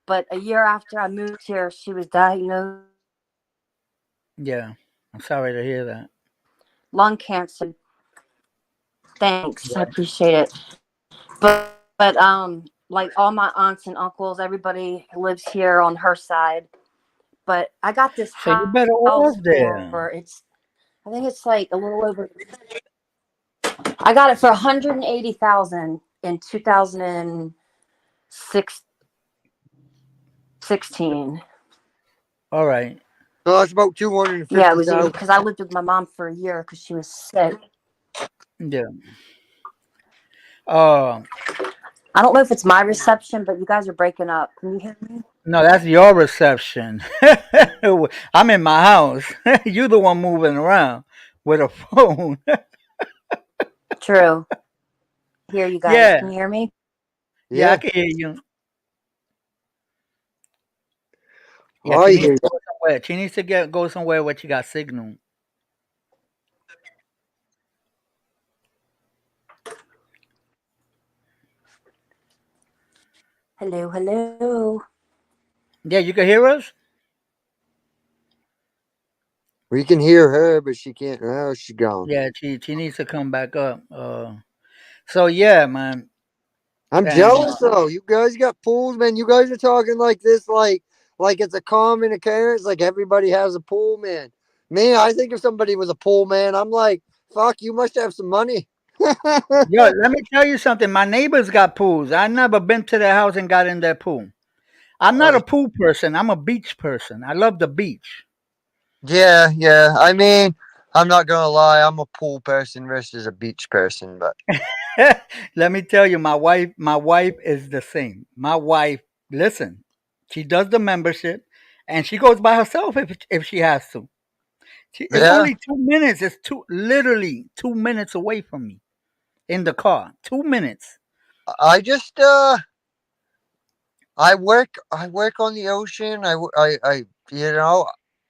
But a year after I moved here, she was diagnosed. Yeah, I'm sorry to hear that. lung cancer. Thanks, I appreciate it. But like all my aunts and uncles, everybody lives here on her side. But I got this So you house better off for there. I think it's like a little over. I got it for 180,000 in 2016. All right. So that's about two hundred and Yeah, it fifty was thousand. because I lived with my mom for a year because she was sick. Yeah. Uh, I don't know if it's my reception, but you guys are breaking up. Can you hear me? no, that's your reception. I'm in my house. You the one moving around with a phone. True. I hear you guys. Yeah. Can you hear me? Yeah, I Yeah, can hear you. Yeah, I she needs hear to go somewhere. She needs to go somewhere where she got signal. Hello, hello. Yeah, you can hear us? we can hear her, but she can't. Oh, she's gone. Yeah, she needs to come back up. So yeah, man. I'm And jealous though. You guys got pools, man. You guys are talking like this, like it's a common occurrence. Like everybody has a pool, man. Man, I think if somebody was a pool man, I'm like, fuck, you must have some money. yo, let me tell you something. My neighbors got pools. I never been to their house and got in their pool. I'm not Uh, a pool person. I'm a beach person. I love the beach. yeah, yeah. I mean, I'm not gonna lie. I'm a pool person versus a beach person, but Let me tell you, my wife is the same. My wife, listen, she does the membership, and she goes by herself if she has to. It's yeah, only 2 minutes. It's literally 2 minutes away from me in the car. 2 minutes. I just I work on the ocean. You know,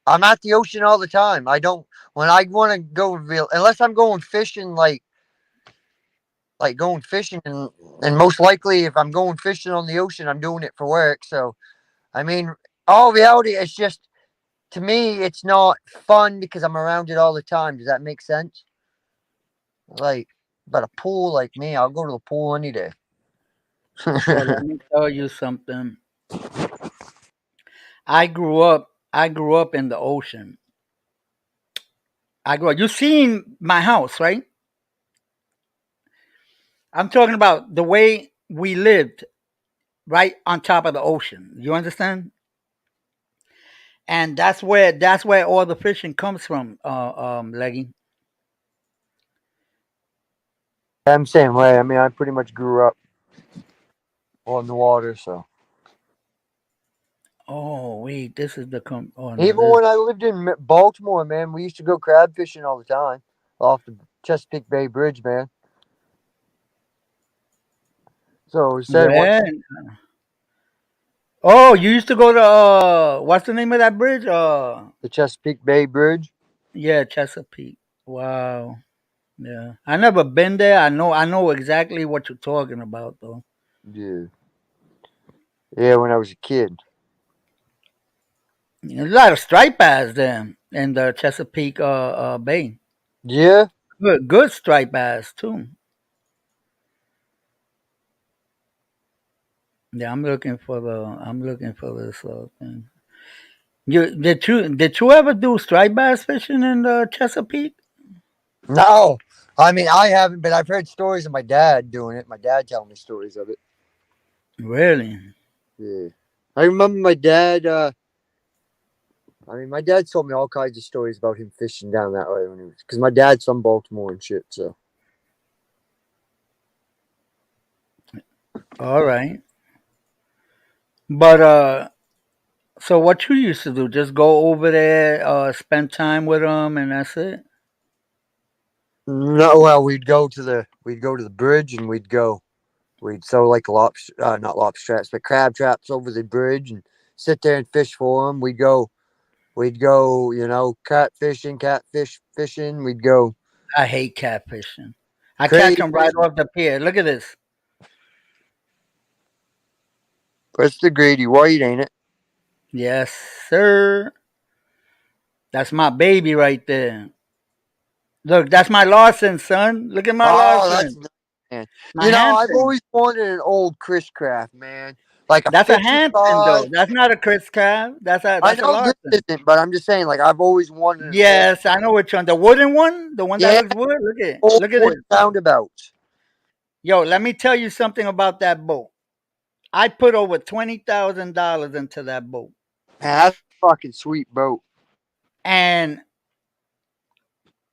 I'm at the ocean all the time. I don't when I want to go real unless I'm going fishing like going fishing and most likely if I'm going fishing on the ocean, I'm doing it for work. So, I mean, all reality it's just to me it's not fun because I'm around it all the time. Does that make sense? Like but a pool like me, I'll go to the pool any day. Well, let me tell you something. I grew up in the ocean. I grew up. You seen my house, right? I'm talking about the way we lived right on top of the ocean. You understand? And that's where all the fishing comes from, Leggy. I'm same way. I mean, I pretty much grew up on the water, so Oh wait, this is the oh no, even this when I lived in Baltimore, man, we used to go crab fishing all the time off the Chesapeake Bay Bridge, man. So we said what where? Oh, you used to go to what's the name of that bridge? the Chesapeake Bay Bridge. Yeah, Chesapeake. Wow. Yeah, I never been there. I know exactly what you're talking about though. Yeah, yeah, when I was a kid. There's a lot of striped bass there in the Chesapeake Bay. Yeah, Good striped bass too. Yeah, I'm looking for this thing. Did you ever do striped bass fishing in the Chesapeake? no, I mean I haven't, but I've heard stories of my dad doing it. My dad telling me stories of it. Really? Yeah, I remember my dad. I mean, my dad told me all kinds of stories about him fishing down that way when he was because my dad's from Baltimore and shit. So All right. But so what you used to do? Just go over there, spend time with them, and that's it. no, well, we'd go to the bridge and we'd throw like not lobster traps, but crab traps over the bridge and sit there and fish for them. We'd go, you know, catfish fishing. We'd go I hate catfishing. I catch crazy. them right off the pier. Look at this. That's the greedy white, ain't it? Yes, sir. That's my baby right there. Look, that's my Larson, son. Look at my Oh, that's Larson. nice, man. My You know, I've Hampton. always wanted an old Chris Craft, man, like a That's a Hampton, though. 55. That's not a Chris Cab. I That's a know this Larson. isn't, but I'm just saying, like, I've always wanted an old, Yes, I know which one. The wooden one, the one that yeah, looks wood. Look at, old look at wood this. roundabouts. Yo, let me tell you something about that boat. I put over $20,000 into that boat, Man, that's a fucking sweet boat. and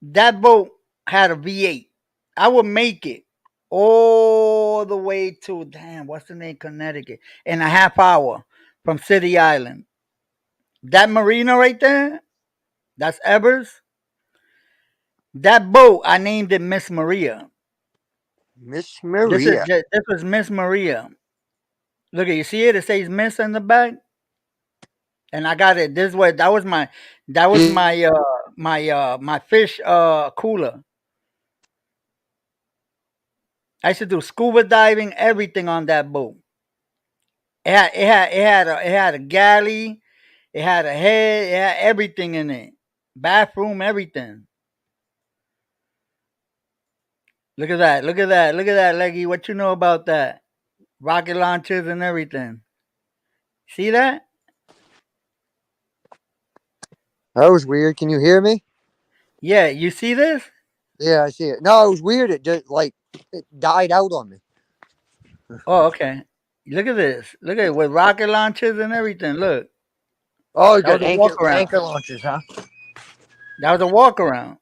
that boat had a V8. I would make it all the way to damn, what's the name, Connecticut, in a half hour from City Island. That marina right there, that's Evers. That boat, I named it Miss Maria. Miss Maria. This was Miss Maria. Look at you see it. It says Miss in the back, and I got it this way. That was my fish cooler. I used to do scuba diving, everything on that boat. It had a galley, it had a head, it had everything in it, bathroom, everything. Look at that! Look at that! Look at that, Leggy. What you know about that? Rocket launchers and everything. See that? That was weird. Can you hear me? Yeah, you see this? Yeah, I see it. No, it was weird. It just like it died out on me. Oh, okay. Look at this. Look at it with rocket launchers and everything. Look, Oh, you that was got a walk around. anchor launchers, huh? That was a walk around.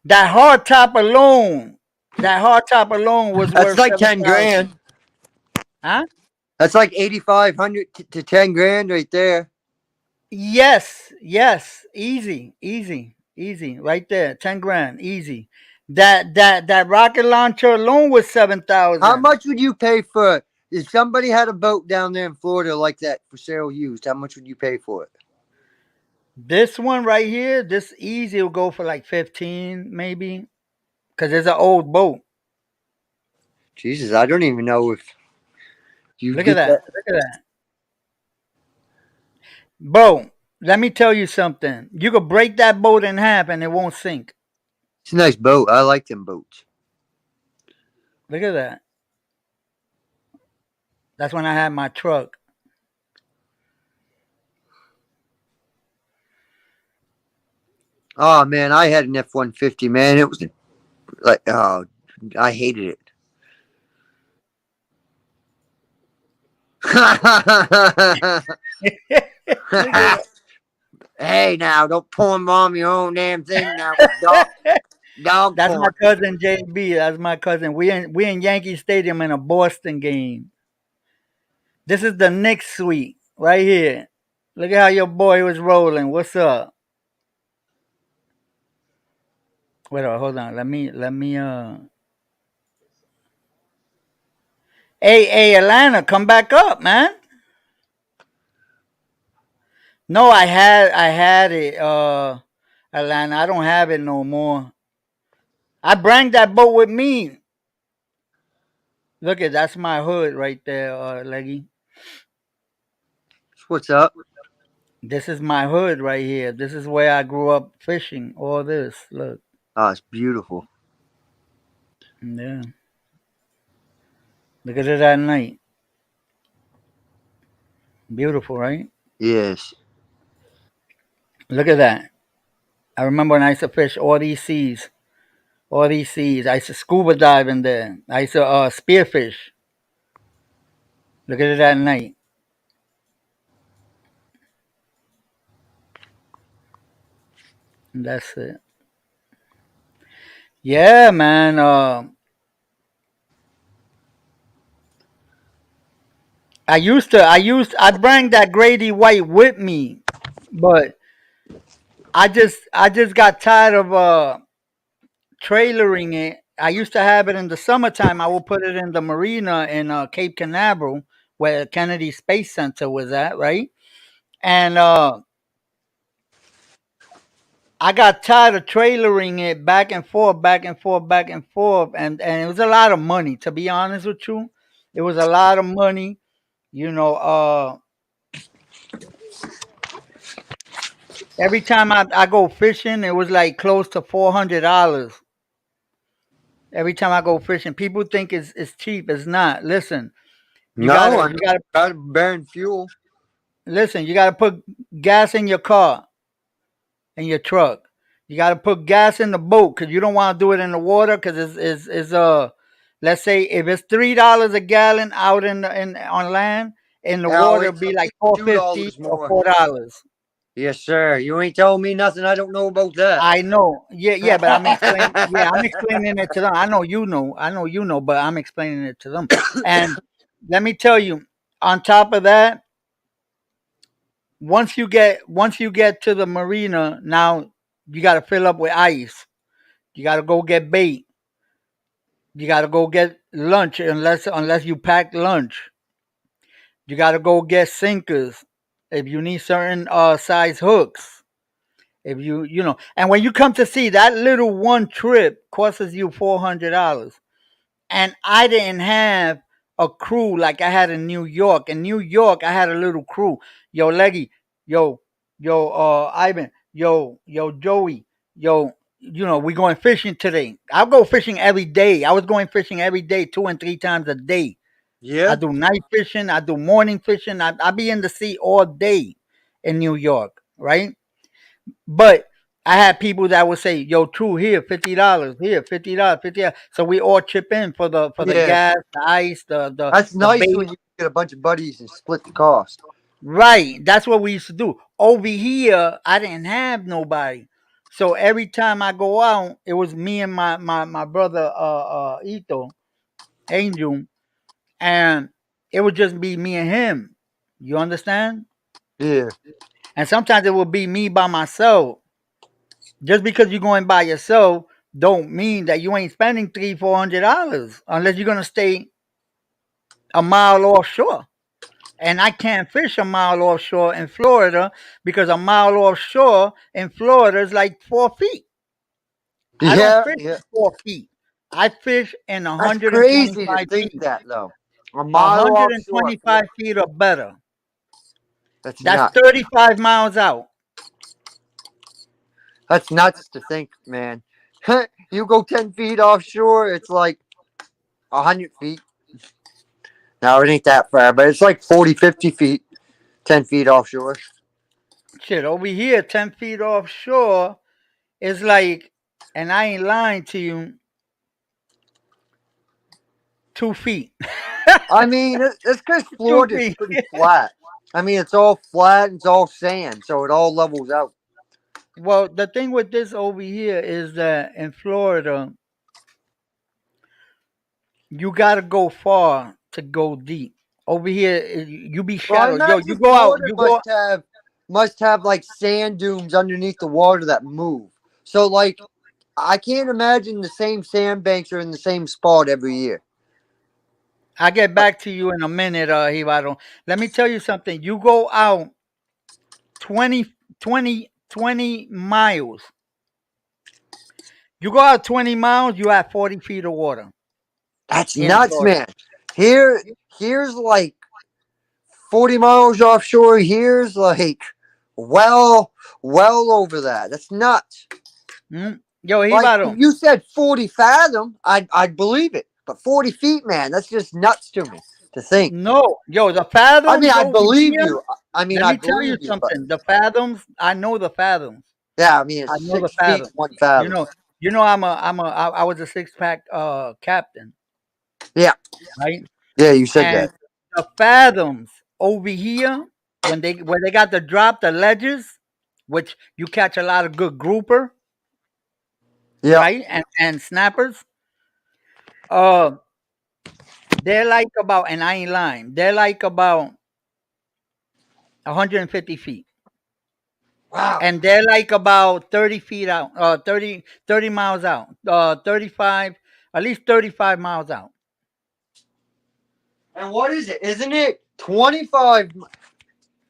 That hard top alone, that hard top alone was That's worth like 10 grand. 7,000. Huh? That's like 8,500 to 10 grand right there. Yes, yes, easy, easy, easy, right there, 10 grand, easy. That rocket launcher alone was seven How thousand. much would you pay for it? If somebody had a boat down there in Florida like that for sale used, how much would you pay for it? This one right here, this easy will go for like 15, maybe, because it's an old boat. Jesus, I don't even know if you Look at get that, that. look at that, bro. Let me tell you something. You could break that boat in half and it won't sink. It's a nice boat. I like them boats. Look at that. That's when I had my truck. Oh man, I had an F-150. Man, it was like oh, I hated it. Look at Hey, now don't porn bomb your own damn thing now. Dog That's my porn. cousin JB. That's my cousin. We in Yankee Stadium in a Boston game. This is the Knicks suite right here. Look at how your boy was rolling. What's up? Wait, hold on. Let me. Hey, Atlanta, come back up, man. No, I had it. Atlanta, I don't have it no more. I bring that boat with me. Look at that's my hood right there, Leggy. What's up? This is my hood right here. This is where I grew up fishing. All this, look. Oh, it's beautiful. Yeah. Look at it at night. Beautiful, right? Yes. Look at that. I remember when I used to fish all these seas. All these seas. I used to scuba dive in there. I used to spearfish. Look at it at night. And that's it. Yeah, man. I bring that Grady White with me, but I just got tired of trailering it. I used to have it in the summertime. I would put it in the marina in Cape Canaveral, where Kennedy Space Center was at, right? And I got tired of trailering it back and forth, back and forth, back and forth, and it was a lot of money. To be honest with you, it was a lot of money. You know, Every time I go fishing, it was like close to $400. Every time I go fishing, people think it's cheap. It's not. Listen, you No, gotta I you know. gotta Gotta burn fuel. listen. You gotta put gas in your car, in your truck. You gotta put gas in the boat because you don't want to do it in the water because it's let's say if it's $3 a gallon out in on land, in the Oh, water it'll it's be at like least four two fifty dollars or more. $4. Yes, sir. You ain't telling me nothing I don't know about that. I know. Yeah, yeah, but I'm explaining. Yeah, I'm explaining it to them. I know you know. I know you know, but I'm explaining it to them. And let me tell you, on top of that, once you get to the marina, now you got to fill up with ice. You got to go get bait. You got to go get lunch unless you pack lunch. You got to go get sinkers if you need certain size hooks. If and when you come to see that little one trip costs you $400, and I didn't have a crew like I had in New York. In New York, I had a little crew. Yo, Leggy, yo, Ivan, yo, Joey, yo. We going fishing today. I'll go fishing every day. I was going fishing every day, 2 and 3 times a day. I Yeah. do night fishing. I do morning fishing. I be in the sea all day in New York, right? But I had people that would say, "Yo, true here, $50 here, $50, $50." So we all chip in for the Yeah. gas, the ice, That's the nice bait. when you get a bunch of buddies and split the cost. Right. That's what we used to do. Over here, I didn't have nobody. So every time I go out, it was me and my brother Ito, Angel, and it would just be me and him. You understand? Yeah. And sometimes it would be me by myself. Just because you're going by yourself don't mean that you ain't spending $300-400 unless you're gonna stay a mile offshore. And I can't fish a mile offshore in Florida because a mile offshore in Florida is like 4 feet. I don't Yeah. fish Yeah. 4 feet. I fish in That's crazy to 125 think feet. that though. A mile offshore. 125 feet or better. That's That's nuts. 35 miles out. That's nuts to think, man. You go 10 feet offshore, it's like 100 feet. No, it ain't that far, but it's like 40, 50 feet. 10 feet offshore. Shit, over here, 10 feet offshore is like, and I ain't lying to you, 2 feet. I mean, it's because two Florida's feet. pretty flat. I mean, it's all flat and it's all sand, so it all levels out. Well, the thing with this over here is that in Florida, you gotta go far to go deep. Over here, you be Well, I shallow. Yo, you imagine go out. Florida You go. must have like sand dunes underneath the water that move. So like, I can't imagine the same sandbanks are in the same spot every year. I get back to you in a minute, Hibaro. Let me tell you something. You go out 20 miles. You go out 20 miles, you have 40 feet of water That's in nuts, Florida. man. Here's like 40 miles offshore. Here's like well, well over that. That's nuts. Mm. Yo, Like Hibaro. if you said 40 fathom, I'd believe it. But 40 feet, man, that's just nuts to me to think. No, yo, the I mean, fathoms I'd over believe here. you. I mean, Let me I'd tell you believe you, but something. The fathoms, I know the fathoms. yeah, I mean, I it's know the 6 feet, fathoms. one You fathom. know, I was a six pack captain, Yeah, right? yeah, you said And that. the fathoms over here, when they got the drop, the ledges, which you catch a lot of good grouper, Yeah. right? And snappers. Uh, they're like about, and I ain't lying, they're like about 150 feet. Wow. And they're like about 30 feet out, 30 miles out, 35, at least 35 miles out. And what is it? Isn't it 25?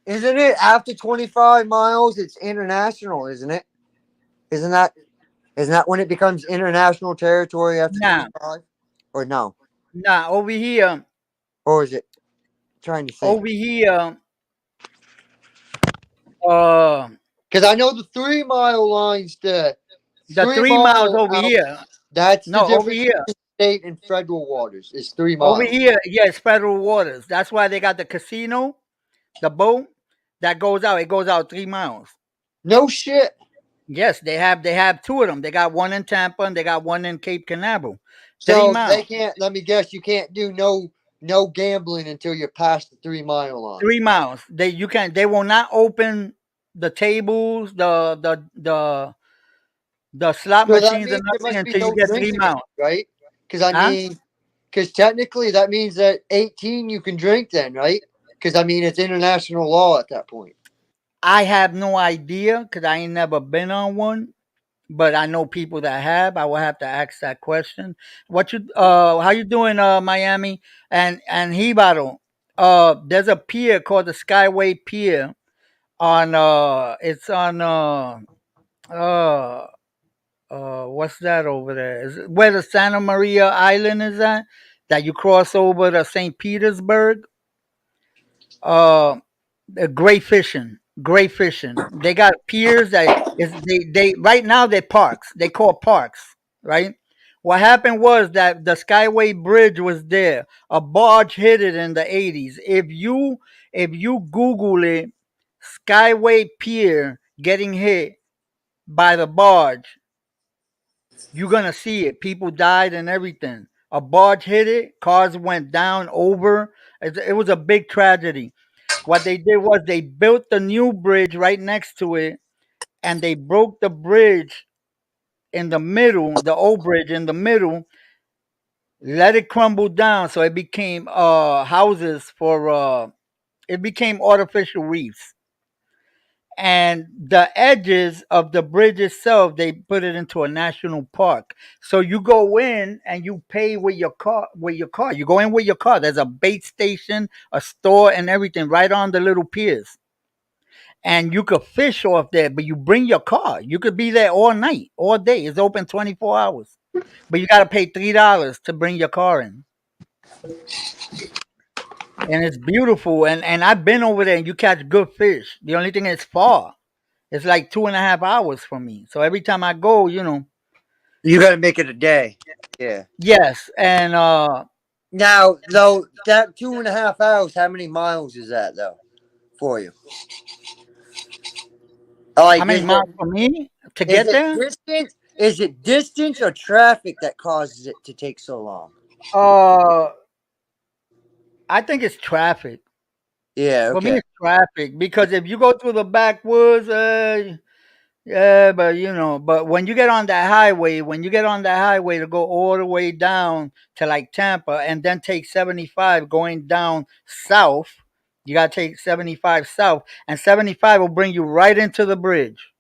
Isn't it after 25 miles? It's international, isn't it? Isn't that isn't that when it becomes international territory after Nah, 25? Or no? nah, Or is it trying to think? over here, uh, Because I know the 3 mile lines. The The three 3 miles mile over out. here. That's the No, over difference here. between state and federal waters. Is three Over miles. here, yes, federal waters. That's why they got the casino, the boat that goes out. It goes out 3 miles. No shit. Yes, they have two of them. They got one in Tampa and they got one in Cape Canaveral. Three So miles. they can't. Let me guess. You can't do no gambling until you're past the 3 mile line. 3 miles. They will not open the tables, the slot So that machines means and there nothing must be until you no get three drinking, miles. right? Because I Huh? mean, because technically that means that 18 you can drink then, right? Because I mean it's international law at that point. I have no idea because I ain't never been on one, but I know people that have. I will have to ask that question. How you doing, Miami and Hebado? There's a pier called the Skyway Pier on it's on uh what's that over there? Is it where the Santa Maria Island is at? That you cross over to St. Petersburg? Uh, great fishing, great fishing. They got piers that is they right now they're parks. They call parks, right? What happened was that the Skyway Bridge was there. A barge hit it in the 80s. If you Google it, Skyway Pier getting hit by the barge, you're gonna see it. People died and everything. A barge hit it. Cars went down over. It was a big tragedy. What they did was they built the new bridge right next to it, and they broke the bridge in the middle, the old bridge in the middle, let it crumble down, so it became houses for it became artificial reefs. And the edges of the bridge itself, they put it into a national park. So you go in and you pay with your car. You go in with your car. There's a bait station, a store, and everything right on the little piers. And you could fish off there, but you bring your car. You could be there all night, all day. It's open 24 hours. But you got to pay $3 to bring your car in. And it's beautiful. And I've been over there and you catch good fish. The only thing is far. It's like 2.5 hours from me. So every time I go, You got to make it a day. Yeah. yes. And Now, though, that 2.5 hours, how many miles is that though for you? how Like, many miles from me to is get it there? distance? Is it distance or traffic that causes it to take so long? Uh, I think it's traffic. Yeah. For me, Okay. it's traffic because if you go through the backwoods, yeah, but but when you get on that highway to go all the way down to like Tampa and then take 75 going down south, you got to take 75 south, and 75 will bring you right into the bridge,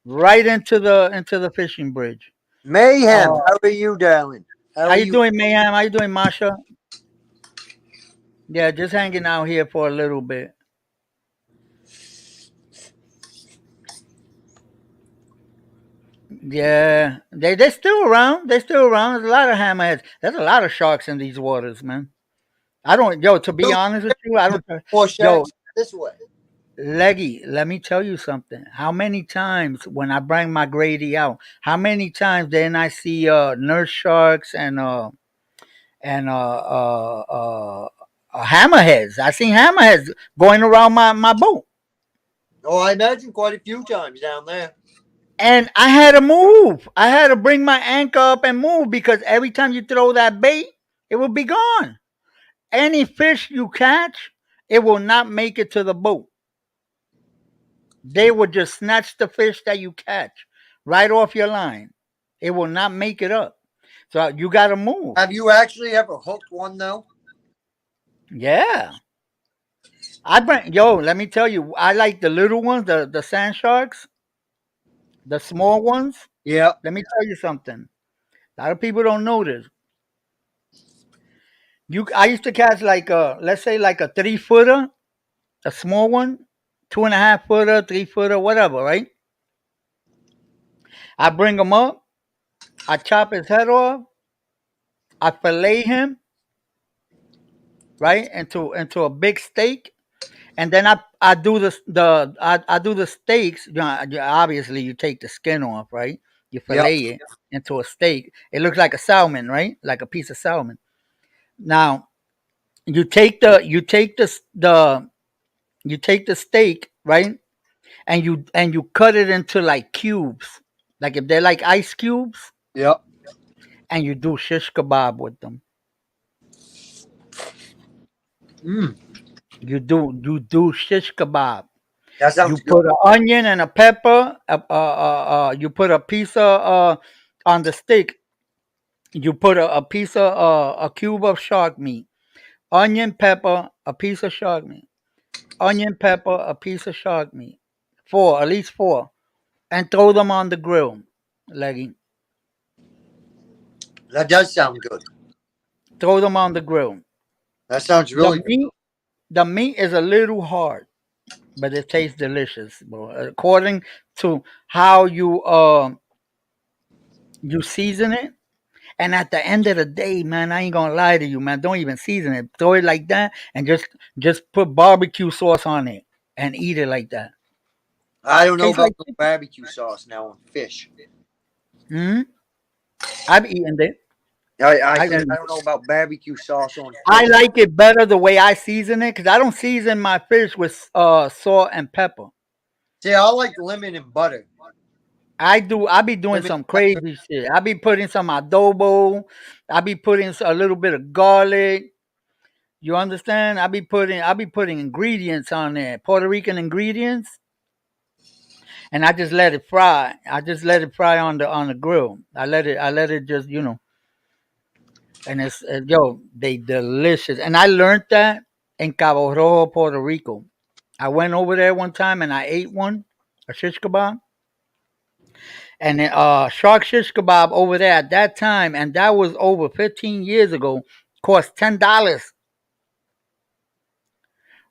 right into the fishing bridge. Mayhem. Uh, How are you, darling? How how are you you? doing, Mayhem? How you doing, Masha? Yeah, just hanging out here for a little bit. Yeah, they're still around. They're still around. There's a lot of hammerheads. There's a lot of sharks in these waters, man. I don't, yo. To be honest with you, I don't. More Yo, sharks this way. Leggy, let me tell you something. How many times when I bring my Grady out, how many times then I see nurse sharks and hammerheads. I seen hammerheads going around my boat. Oh, I imagine quite a few times down there. And I had to move. I had to bring my anchor up and move because every time you throw that bait, it will be gone. Any fish you catch, it will not make it to the boat. They will just snatch the fish that you catch right off your line. It will not make it up. So you got to move. Have you actually ever hooked one though? Yeah. Let me tell you, I like the little ones, the sand sharks, the small ones. Yep. Let me tell you something. A lot of people don't know this. I used to catch like let's say like a 3 footer, a small one, 2.5 footer, 3 footer, whatever, right? I bring him up, I chop his head off, I fillet him, right, into a big steak, and then I do the steaks. Obviously, you take the skin off, right? You Yep. fillet it into a steak. It looks like a salmon, right? Like a piece of salmon. Now you take the steak, right? And you cut it into like cubes, like if they're like ice cubes, Yep. and you do shish kebab with them. Mm. You do shish kebab. That You sounds good. put an onion and a pepper. You put a piece of on the steak. You put a piece of a cube of shark meat, onion, pepper, a piece of shark meat, onion, pepper, a piece of shark meat, at least four, and throw them on the grill, leggy. That does sound good. Throw them on the grill. That sounds The really good. meat, the meat is a little hard, but it tastes delicious, bro. According to how you season it. And at the end of the day, man, I ain't gonna lie to you, man. Don't even season it. Throw it like that, and just put barbecue sauce on it and eat it like that. I don't know Tastes about like the barbecue sauce now on fish. hmm I've eaten it. I I've said I eaten. don't know about barbecue sauce on I fish. like it better the way I season it because I don't season my fish with salt and pepper. See, I like lemon and butter. I do. I be doing Lemon some pepper. crazy shit. I be putting some adobo. I be putting a little bit of garlic. You understand? I be putting ingredients on there, Puerto Rican ingredients, and I just let it fry. I just let it fry on the grill. I let it just and they delicious. And I learned that in Cabo Rojo, Puerto Rico. I went over there one time and I ate one, a shish kebab, and shark shish kebab over there at that time, and that was over 15 years ago. Cost $10.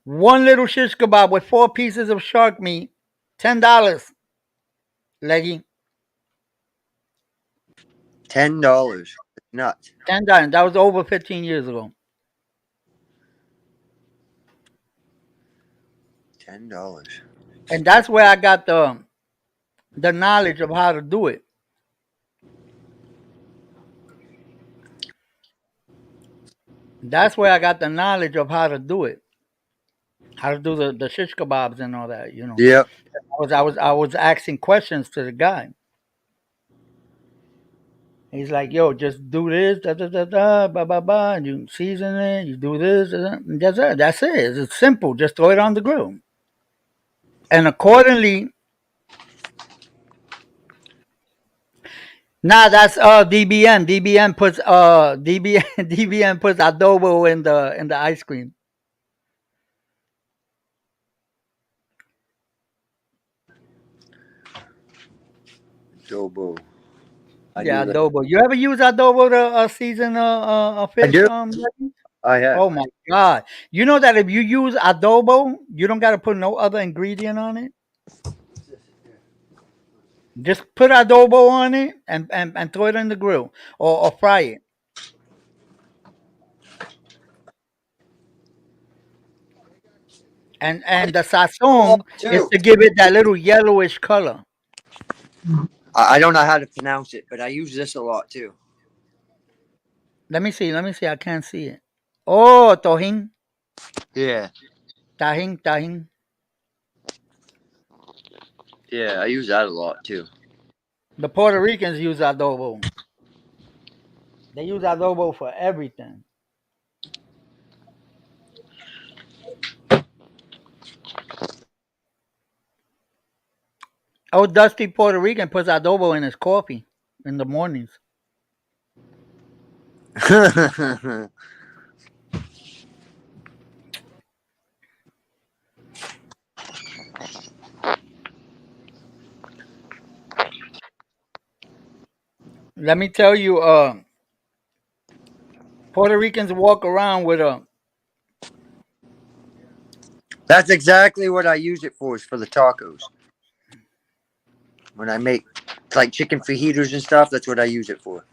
One little shish kebab with four pieces of shark meat, $10. Leggy, $10. Nuts. $10. That was over 15 years ago. $10. And that's where I got the knowledge of how to do it. That's where I got the knowledge of how to do it. How to do the shish kebabs and all that. Yep. I was asking questions to the guy. He's like, "Yo, just do this, da da da da, ba ba ba, and you season it. You do this, da, da, and that's it. That's it. It's simple. Just throw it on the grill." And accordingly, nah, that's DBN. DBN puts DBN DBN puts adobo in the ice cream. Adobo. I Yeah, do that. adobo. You ever use adobo to season a I fish? do. I have. Oh my god! You know that if you use adobo, you don't got to put no other ingredient on it. Just put adobo on it and throw it in the grill or fry it. And the A lot sazon is too. to give it that little yellowish color. I don't know how to pronounce it, but I use this a lot too. Let me see. Let me see. I can't see it. Oh, tohin, Yeah. tahin, tahin. Yeah, I use that a lot too. The Puerto Ricans use adobo. They use adobo for everything. Oh, Dusty Puerto Rican puts adobo in his coffee in the mornings. Let me tell you, Puerto Ricans walk around with a. That's exactly what I use it for, is for the tacos. When I make like chicken fajitas and stuff, that's what I use it for.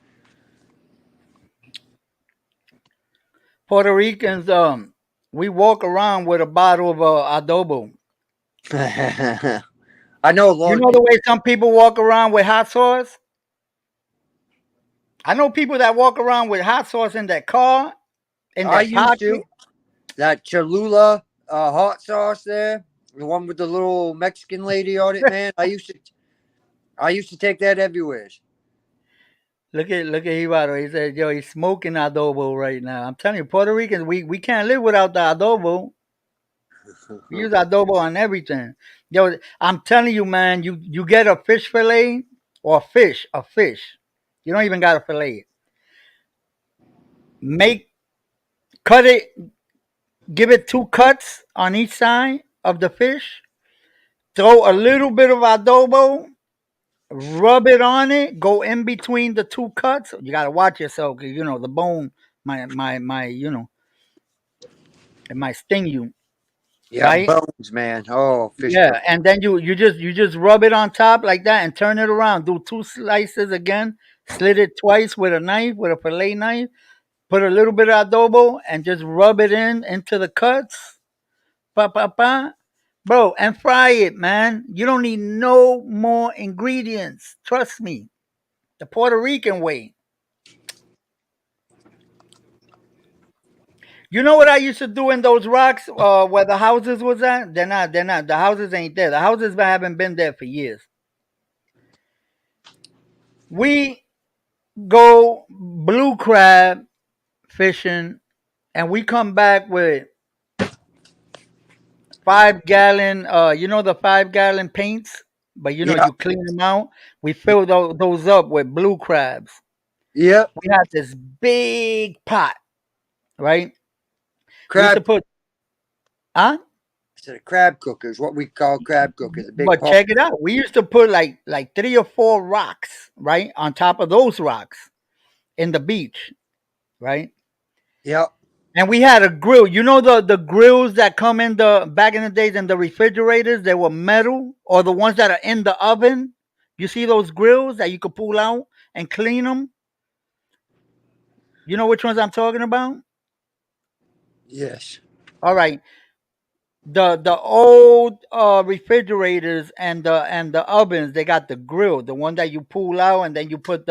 Puerto Ricans, we walk around with a bottle of adobo. I know a You lot of know the people. way some people walk around with hot sauce? I know people that walk around with hot sauce in their car, in I their used pocket. to. That Cholula hot sauce there, the one with the little Mexican lady on it, man. I used to take that everywhere. Look at Hibaro. He said, "Yo, he's smoking adobo right now." I'm telling you, Puerto Ricans, we can't live without the adobo. We use adobo on everything. Yo, I'm telling you, man. You get a fish fillet or a fish. You don't even got to fillet it. Make cut it. Give it two cuts on each side of the fish. Throw a little bit of adobo. Rub it on it. Go in between the two cuts. You gotta watch yourself because you know the bone. My. It might sting you, Yeah, right? bones, man. Oh, fish bone. Yeah, and then you just rub it on top like that and turn it around. Do two slices again. Slit it twice with a knife, with a fillet knife. Put a little bit of adobo and just rub it into the cuts. Pa pa pa. Bro, and fry it, man. You don't need no more ingredients. Trust me. The Puerto Rican way. You know what I used to do in those rocks where the houses was at? They're not. They're not. The houses ain't there. The houses haven't been there for years. We go blue crab fishing, and we come back with 5 gallon. You know the 5 gallon paints, but you know Yeah, you clean them out. We fill those up with blue crabs. yeah. We had this big pot, right? We used to Crab. put, huh? I said a crab cooker is what we call crab cookers. A big But pot. check it out. We used to put like 3 or 4 rocks, right, on top of those rocks in the beach, right? Yep. And we had a grill. You know the grills that come in the back in the days in the refrigerators, they were metal, or the ones that are in the oven. You see those grills that you could pull out and clean them? You know which ones I'm talking about? Yes. All right. The old refrigerators and the ovens, they got the grill, the one that you pull out, and then you could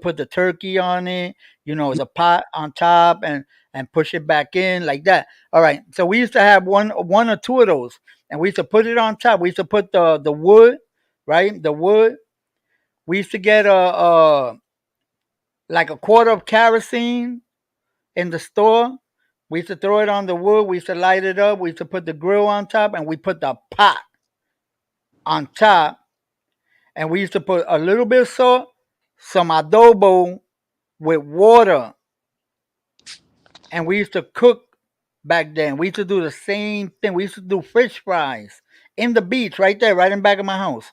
put the turkey on it, the pot on top, and push it back in like that. All right, so we used to have one or two of those, and we used to put it on top. We used to put the wood, right, the wood. We used to get a like a quarter of kerosene in the store. We used to throw it on the wood. We used to light it up. We used to put the grill on top, and we put the pot on top. And we used to put a little bit of salt, some adobo with water, and we used to cook back then. We used to do the same thing. We used to do fish fries in the beach, right there, right in back of my house.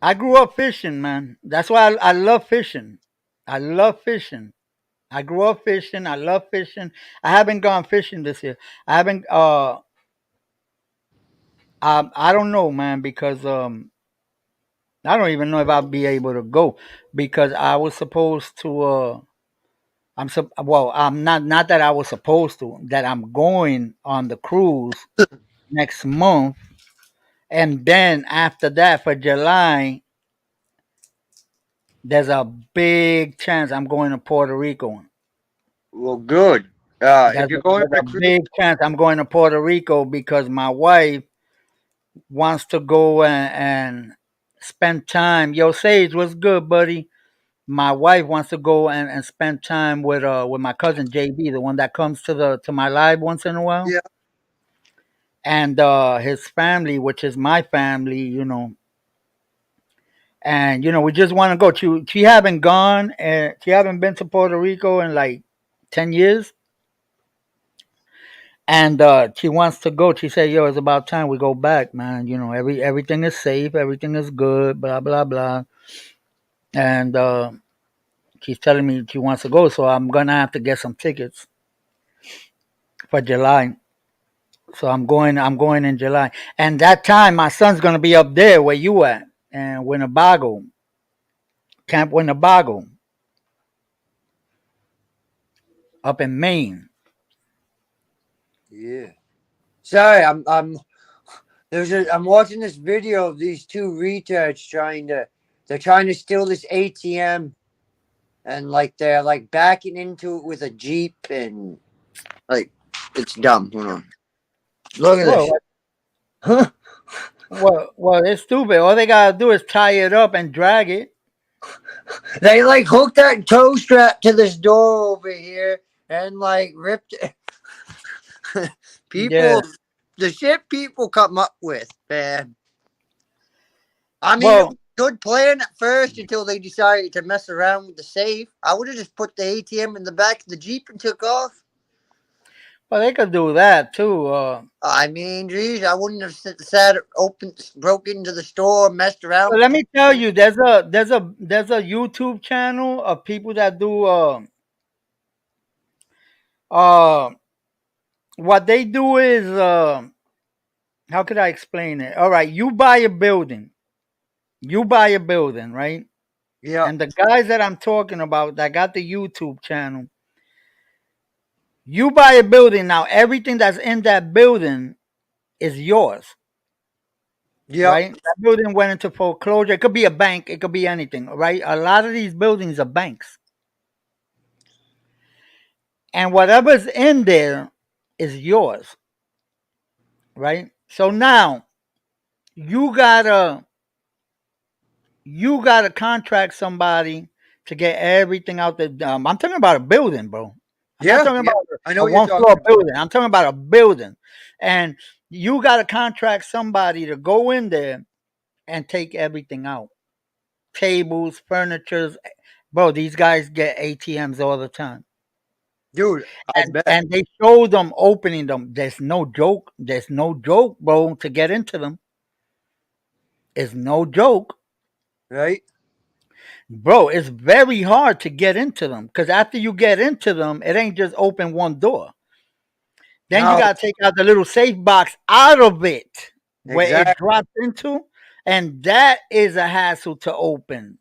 I grew up fishing, man. That's why I love fishing. I love fishing. I grew up fishing. I love fishing. I haven't gone fishing this year. I haven't. I don't know, man, because I don't even know if I'll be able to go because I was supposed to. Well, I'm not that I was supposed to. That I'm going on the cruise next month, and then after that for July, there's a big chance I'm going to Puerto Rico. Well, good. If you're going There's on a a cruise, big chance I'm going to Puerto Rico because my wife wants to go and spend time. Yo, Sage, what's good, buddy? My wife wants to go and spend time with my cousin JB, the one that comes to my live once in a while, yeah. and his family, which is my family, and we just want to go. She haven't gone, and she haven't been to Puerto Rico in like 10 years, and she wants to go. She said, "Yo, it's about time we go back, man. Everything is safe, everything is good, blah blah blah." And she's telling me she wants to go, so I'm gonna have to get some tickets for July. So I'm going in July. And that time my son's gonna be up there where you at. And Winnebago. Camp Winnebago. Up in Maine. Yeah. Sorry, I'm watching this video of these two retards they're trying to steal this ATM, and like they're like backing into it with a Jeep, and like it's dumb. Hold on. Look at this. Well, Huh? well, it's stupid. All they gotta do is tie it up and drag it. They like hooked that tow strap to this door over here and like ripped it. Yeah. People, the shit people come up with, man. I mean, it Well, was a good plan at first until they decided to mess around with the safe. I would have just put the ATM in the back of the Jeep and took off. they could do that too. I mean, geez, I wouldn't have sat open, broke into the store, messed around But with let the me tell cameras. you, there's a YouTube channel of people that do uh what they do is how could I explain it? All right, you buy a building, right? Yeah, And the guys that I'm talking about that got the YouTube channel, you buy a building now. Everything that's in that building is yours, yeah, right? That building went into foreclosure. It could be a bank. It could be anything, right? A lot of these buildings are banks, and whatever's in there is yours, right? So now you gotta you gotta contract somebody to get everything out there. I'm talking about a building, bro. I'm not yeah, talking yeah. about I know a what you're one talking floor about. building. I'm talking about a building, and you gotta contract somebody to go in there and take everything out. Tables, furnitures, bro. These guys get ATMs all the time, Dude, I bet, and they show them opening them. There's no joke. There's no joke, bro. To get into them, it's no joke. right? Bro, it's very hard to get into them because after you get into them, it ain't just open one door. Then you No, got to take out the little safe box out of it where it exactly. drops into, and that is a hassle to open.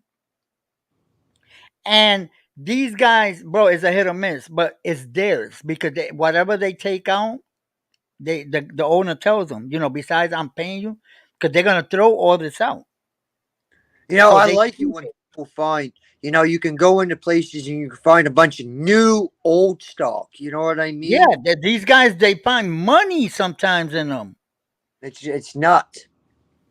And these guys, bro, it's a hit or miss, but it's theirs because whatever they take out, the owner tells them, besides I'm paying you, because they're gonna throw all this out. So I they like it keep when it. people find, you can go into places and you can find a bunch of new old stock. You know what I Yeah, mean? these guys they find money sometimes in them. It's nuts.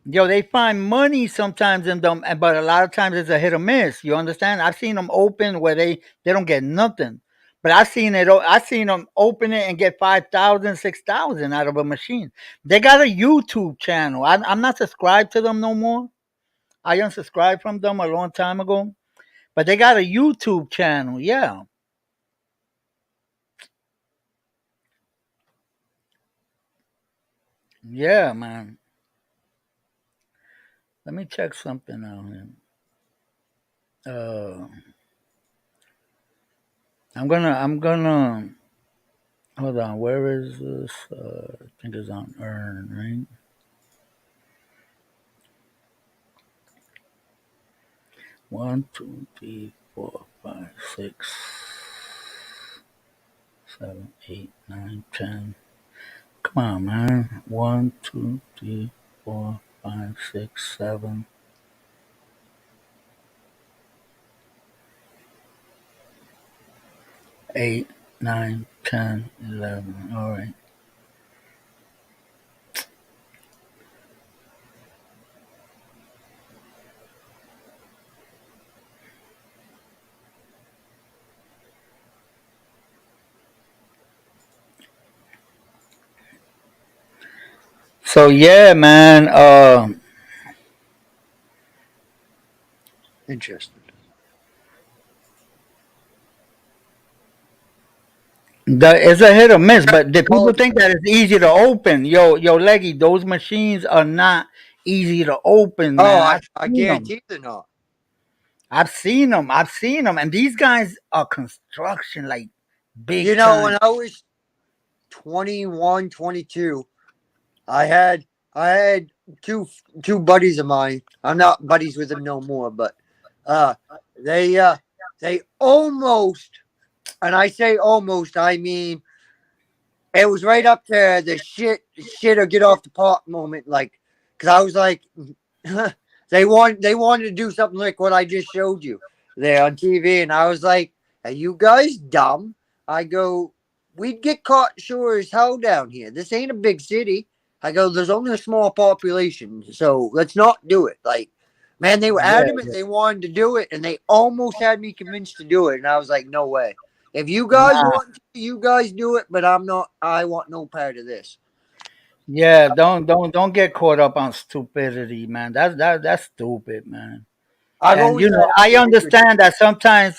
They find money sometimes in them, but a lot of times it's a hit or miss. You understand? I've seen them open where they don't get nothing, but I seen them open it and get 5,000, 6,000 out of a machine. They got a YouTube channel. I'm not subscribed to them no more. I unsubscribed from them a long time ago, but they got a YouTube channel. Yeah, yeah, man. Let me check something out here. Uh, I'm gonna hold on. Where is this? I think it's on Earn, right? 1, 2, 3, 4, 5, 6, 7, 8, 9, 10. Come on, man. 1, 2, 3, 4, 5, 6, 7, 8, 9, 10, 11. All right. So yeah, man. Interesting. It's a hit or miss, but the people Quality. think that it's easy to open. Yo, Leggy, those machines are not easy to open, Oh, man. I Seen them. guarantee they're not. I've seen them. I've seen them, and these guys are construction like big When time. I was 21, 22, I had I had two buddies of mine. I'm not buddies with them no more, but uh they uh they almost, and I say almost, I mean it was right up to the shit or get off the pot moment, like, because I was like, they wanted to do something like what I just showed you there on TV, and I was like, are you guys dumb? I go, we'd get caught sure as hell down here. This ain't a big city. I go, there's only a small population, so let's not do it. Like, man, they were Yeah, adamant they wanted to do it, and they almost had me convinced to do it, and I was like, no way. If you guys nah, want to, you guys do it, but I'm not. I want no part of this. yeah. Don't get caught up on stupidity, man. That's stupid, man. I've And always you know, had a I theory with understand that sometimes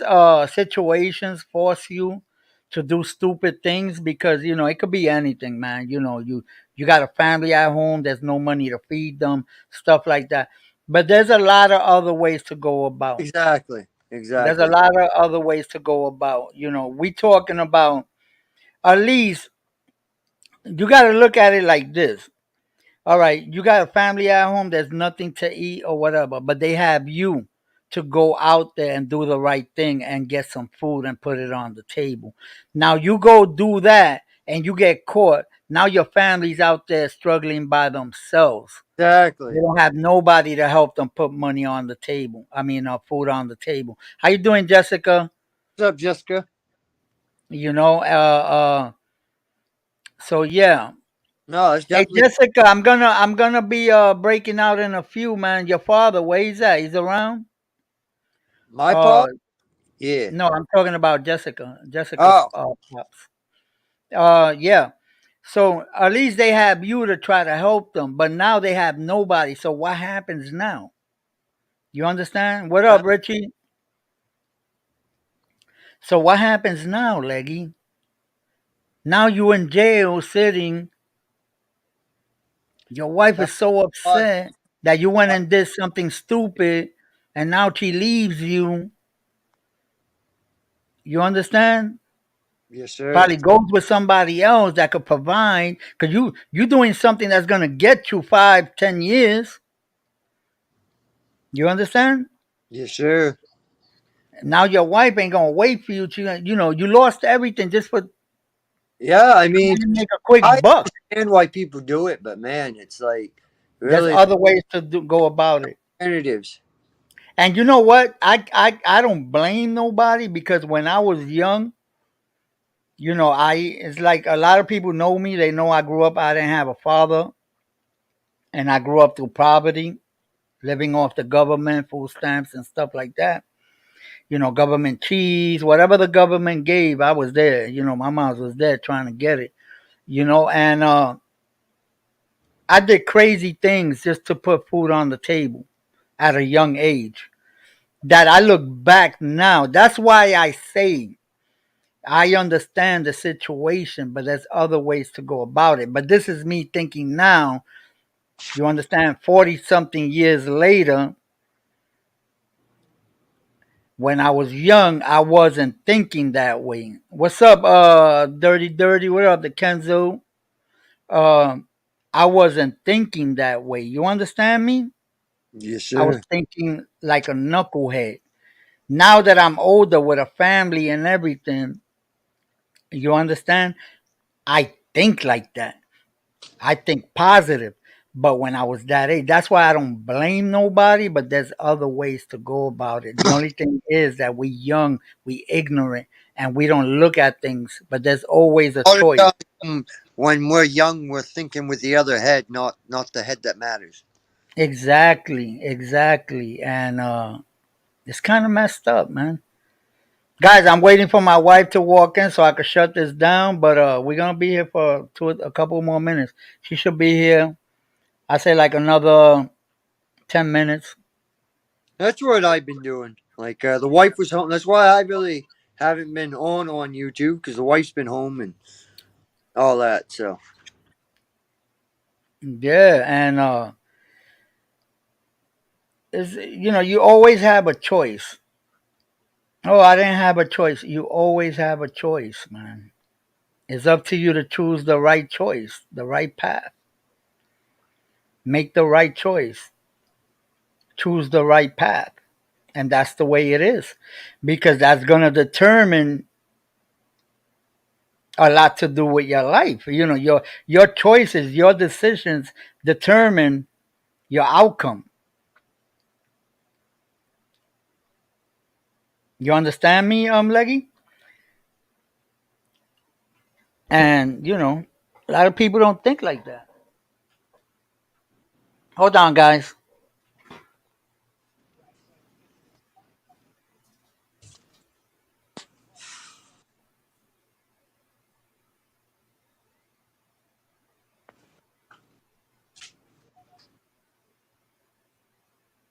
situations force you to do stupid things because you know it could be anything, man. You know, you got a family at home, there's no money to feed them, stuff like that. But there's a lot of other ways to go about. exactly, There's a exactly, lot of other ways to go about. You know, we talking about at least you got to look at it like this. All right, you got a family at home, there's nothing to eat or whatever, but they have you to go out there and do the right thing and get some food and put it on the table. Now you go do that and you get caught. Now your family's out there struggling by themselves. They exactly. don't have nobody to help them put money on the table. I mean, food on the table. How you doing, Jessica? What's up, Jessica? You know, so yeah. No, it's Hey definitely Jessica, I'm gonna be breaking out in a few, man. Your father, where he's at? He's around? my Uh part. Yeah. no, I'm talking about Jessica. Jessica's Oh, pops. Yeah. So at least they have you to try to help them, but now they have nobody. So what happens now? You understand? What uh, up, Richie? So what happens now, Leggy? Now you in jail sitting. Your wife is so uh, upset that you went and did something stupid and now she leaves you. You understand? yes, sir. Probably goes with somebody else that could provide because you doing something that's gonna get you 5, 10 years. You understand? Yes, sir. Now your wife ain't gonna wait for you to you know you lost everything just for Yeah, I mean, trying to make a quick I buck. understand why people do it, but man, it's like There's really other ways to go about it. alternatives. And you know what? I don't blame nobody because when I was young, you know, I it's like a lot of people know me. They know I grew up. I didn't have a father, and I grew up through poverty, living off the government, food stamps, and stuff like that. You know, government cheese, whatever the government gave, I was there. You know, my mom was there trying to get it. You know, and I did crazy things just to put food on the table at a young age. That I look back now. That's why I say I understand the situation, but there's other ways to go about it. But this is me thinking now. You understand? 40 something years later, when I was young, I wasn't thinking that way. What's up, Dirty Dirty? What up, the Kenzo? I wasn't thinking that way. You understand me? Yes, I was sir. thinking like a knucklehead. Now that I'm older with a family and everything, you understand? I think like that. I think positive. But when I was that age, that's why I don't blame nobody, but there's other ways to go about it. The only thing is that we young, we ignorant, and we don't look at things, but there's always a All the choice. time when we're young, we're thinking with the other head, not the head that matters. Exactly, exactly. And it's kind of messed up, man. Guys, I'm waiting for my wife to walk in so I can shut this down, but we're gonna be here for a couple more minutes. She should be here. I say like another 10 minutes. That's what I've been doing. Like the wife was home. That's why I really haven't been on YouTube because the wife's been home and all that. So Yeah, and is you know you always have a choice. Oh, I didn't have a choice. You always have a choice, man. It's up to you to choose the right choice, the right path. Make the right choice. Choose the right path. And that's the way it is. Because that's going to determine a lot to do with your life. Your choices, your decisions determine your outcome. You understand me, Leggy? And a lot of people don't think like that. Hold on, guys.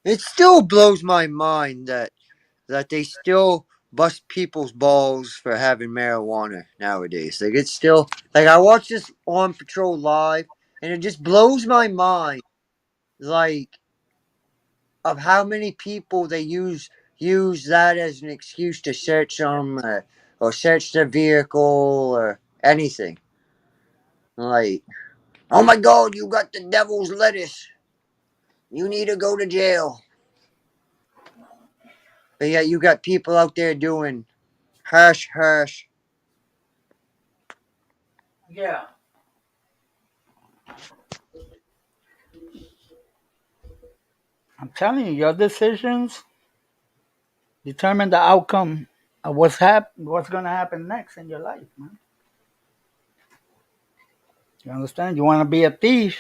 It still blows my mind that they still bust people's balls for having marijuana nowadays. Like it's still like I watch this on Patrol Live, and it just blows my mind. Like of how many people they use that as an excuse to search them or search their vehicle or anything. Like, oh my God, you got the devil's lettuce. You need to go to jail. But yet you got people out there doing hush hush. Yeah, I'm telling you, your decisions determine the outcome of what's gonna happen next in your life, man. You understand? You want to be a thief?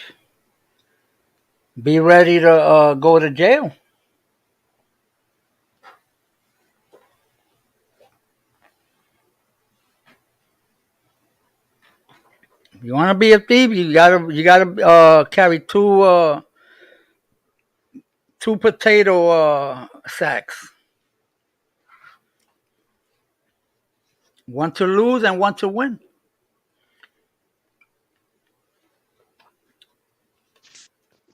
Be ready to go to jail. You want to be a thief? You gotta carry two potato sacks, one to lose and one to win.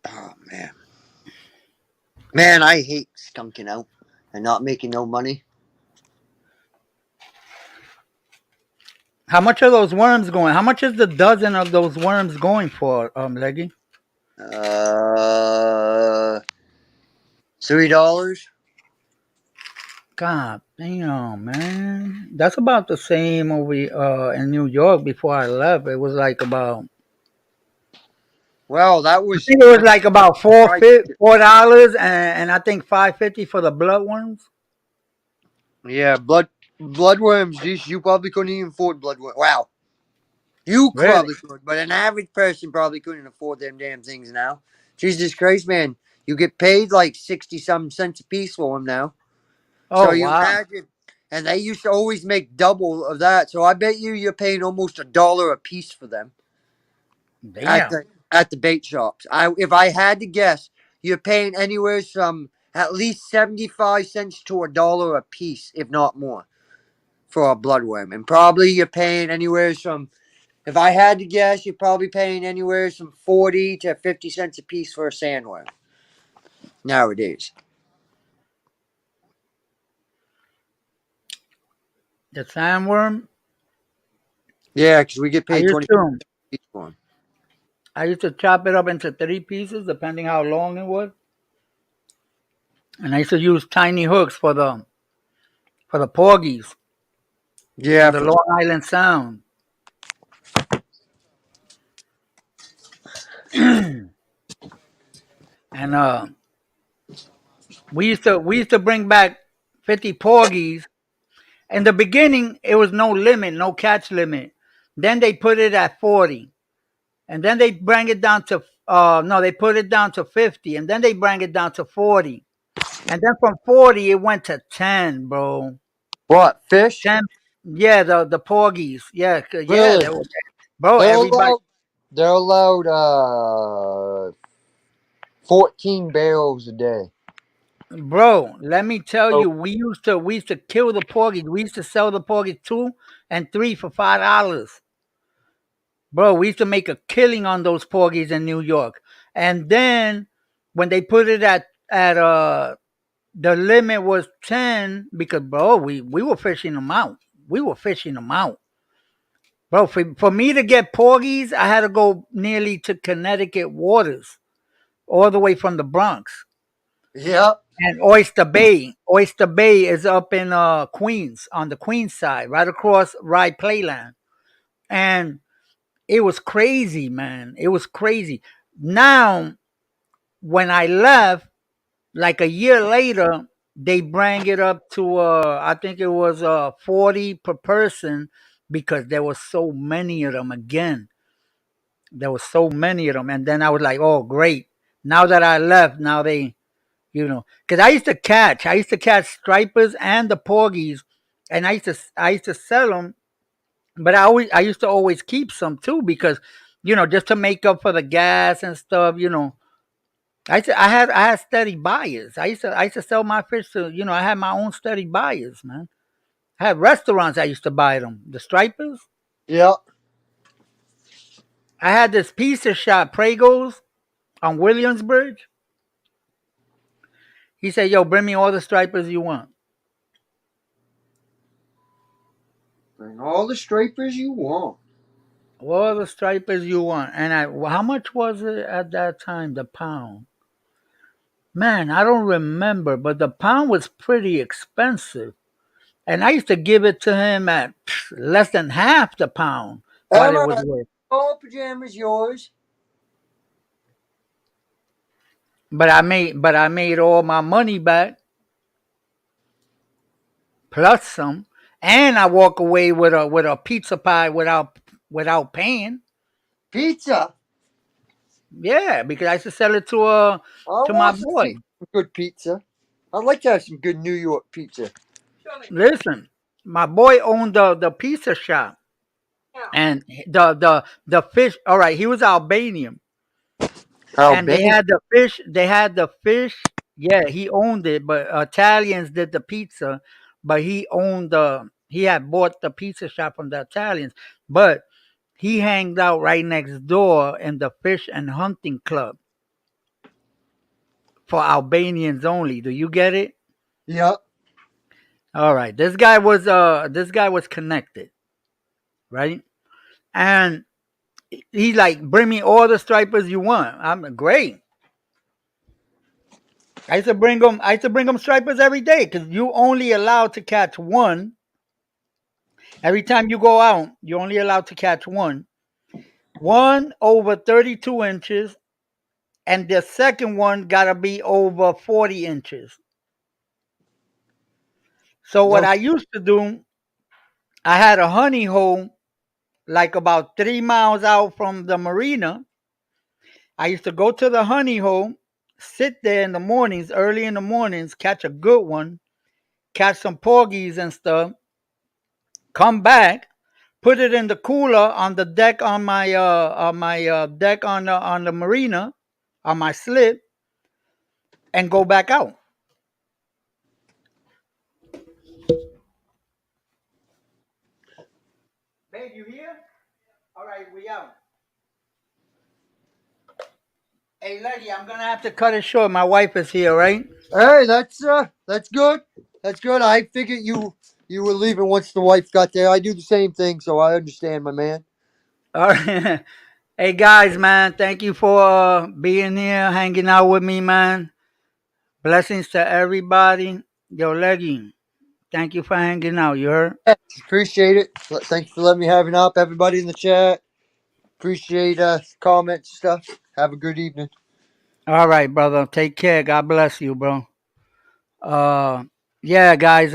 Oh man. Man, I hate skunking out and not making no money. How much are those worms going? How much is the dozen of those worms going for, Leggy? Uh $3. God damn, man. That's about the same over in New York before I left. It was like about Well, that I was think it was when like about I $4 and I think $5.50 for the bloodworms. yeah, bloodworms. Geez, you probably couldn't even afford bloodworms. Wow, you Really? probably could, but an average person probably couldn't afford them damn things now. Jesus Christ, man, you get paid like 60 some cents a piece for them now. So Oh you wow. imagine, and they used to always make double of that. So I bet you're paying almost $1 a piece for them at Damn. the bait shops. If I had to guess, you're paying anywhere from at least 75 cents to $1 a piece, if not more, for a bloodworm. And probably you're paying anywhere from, if I had to guess, you're probably paying anywhere from 40 to 50 cents a piece for a sandworm nowadays. The sandworm. Yeah, because we get I paid used 20 to each one. I used to chop it up into three pieces depending how long it was. And I used to use tiny hooks for the porgies Yeah, on the for Long Island Sound. And we used to bring back 50 porgies. In the beginning, it was no limit, no catch limit. Then they put it at 40. And then they bring it down to no, they put it down to 50, and then they bring it down to 40. And then from 40 it went to 10, bro. what? Fish? 10. Yeah, the porgies. Yeah, yeah, Really? they were, bro, They're everybody. allowed. They're allowed 14 barrels a day. Bro, let me tell Oh, you, we used to kill the porgies. We used to sell the porgies 2 and 3 for $5. Bro, we used to make a killing on those porgies in New York. And then when they put it at the limit was 10 because bro, we were fishing them out. We were fishing them out. Bro, for me to get porgies, I had to go nearly to Connecticut waters, all the way from the Bronx. yeah. And Oyster Bay. Oyster Bay is up in Queens, on the Queens side, right across Rye Playland. and it was crazy, man. It was crazy. Now, when I left, like a year later, they bring it up to I think it was 40 per person because there was so many of them again. There was so many of them, and then I was like, "Oh, great!" Now that I left, now they, because I used to catch stripers and the porgies, and I used to sell them, but I used to always keep some too because, just to make up for the gas and stuff. I had steady buyers. I used to sell my fish to, I had my own steady buyers, man. I had restaurants I used to buy them. The stripers. Yeah. I had this pizza shop, Prago's on Williamsbridge. He said, "Yo, bring me all the stripers you want." Bring all the stripers you want. All the stripers you want. And how much was it at that time, the pound? Man, I don't remember, but the pound was pretty expensive. And I used to give it to him at less than half the pound what it Emma, was worth. all pajamas yours. But I made all my money back plus some, and I walk away with a pizza pie without paying. Pizza. Yeah, because I used to sell it to I my want to see boy. some good pizza. I'd like to have some good New York pizza. Listen, my boy owned the pizza shop, and the fish. All right, he was Albanian, and they Albania. had the fish. They had the fish. Yeah, he owned it, but Italians did the pizza. But he owned the. He had bought the pizza shop from the Italians, but he hanged out right next door in the fish and hunting club for Albanians only. Do you get it? Yeah. All right. This guy was connected, right? And he like, bring me all the stripers you want. I'm great. I used to bring them stripers every day because you only allowed to catch one. Every time you go out, you're only allowed to catch one. One over 32 inches, and the second one gotta be over 40 inches. So what No. I used to do, I had a honey hole like about 3 miles out from the marina. I used to go to the honey hole, sit there in the mornings, early in the mornings, catch a good one, catch some porgies and stuff, come back, put it in the cooler on the deck on my deck on the marina, on my slip, and go back out. Babe, you here? All right, we out. Hey, lady, I'm gonna have to cut it short. My wife is here, right? Hey, that's good. That's good. I figured you were leaving once the wife got there. I do the same thing, so I understand, my man. All right. Hey guys, man, thank you for being here, hanging out with me, man. Blessings to everybody. Yo, Leggy, thank you for hanging out. You heard? Yes, appreciate it. Thanks for letting me have it up. Everybody in the chat. Appreciate comments and stuff. Have a good evening. All right, brother. Take care. God bless you, bro. Uh, yeah, guys.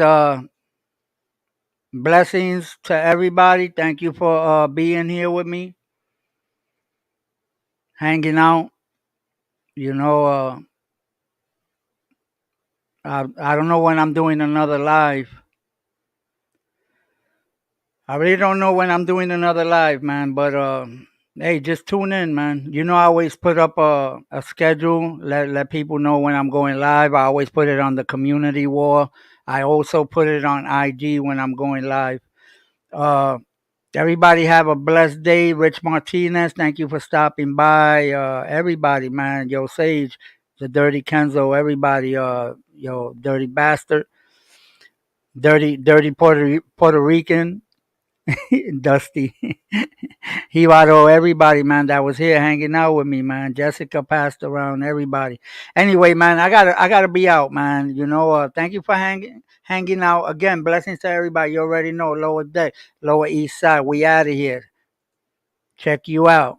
Blessings to everybody. Thank you for being here with me, hanging out. You know, I don't know when I'm doing another live. I really don't know when I'm doing another live, man. But hey, just tune in, man. I always put up a schedule. Let people know when I'm going live. I always put it on the community wall. I also put it on IG when I'm going live. Uh, Everybody have a blessed day. Rich Martinez, thank you for stopping by. Everybody, man. Yo, Sage, the Dirty Kenzo, everybody. Yo, Dirty Bastard, Dirty Puerto Rican. Dusty, Hibaro, everybody, man, that was here hanging out with me, man. Jessica passed around everybody. Anyway, man, I gotta be out, man. Thank you for hanging out again. Blessings to everybody. You already know, lower deck, lower east side. We out of here. Check you out.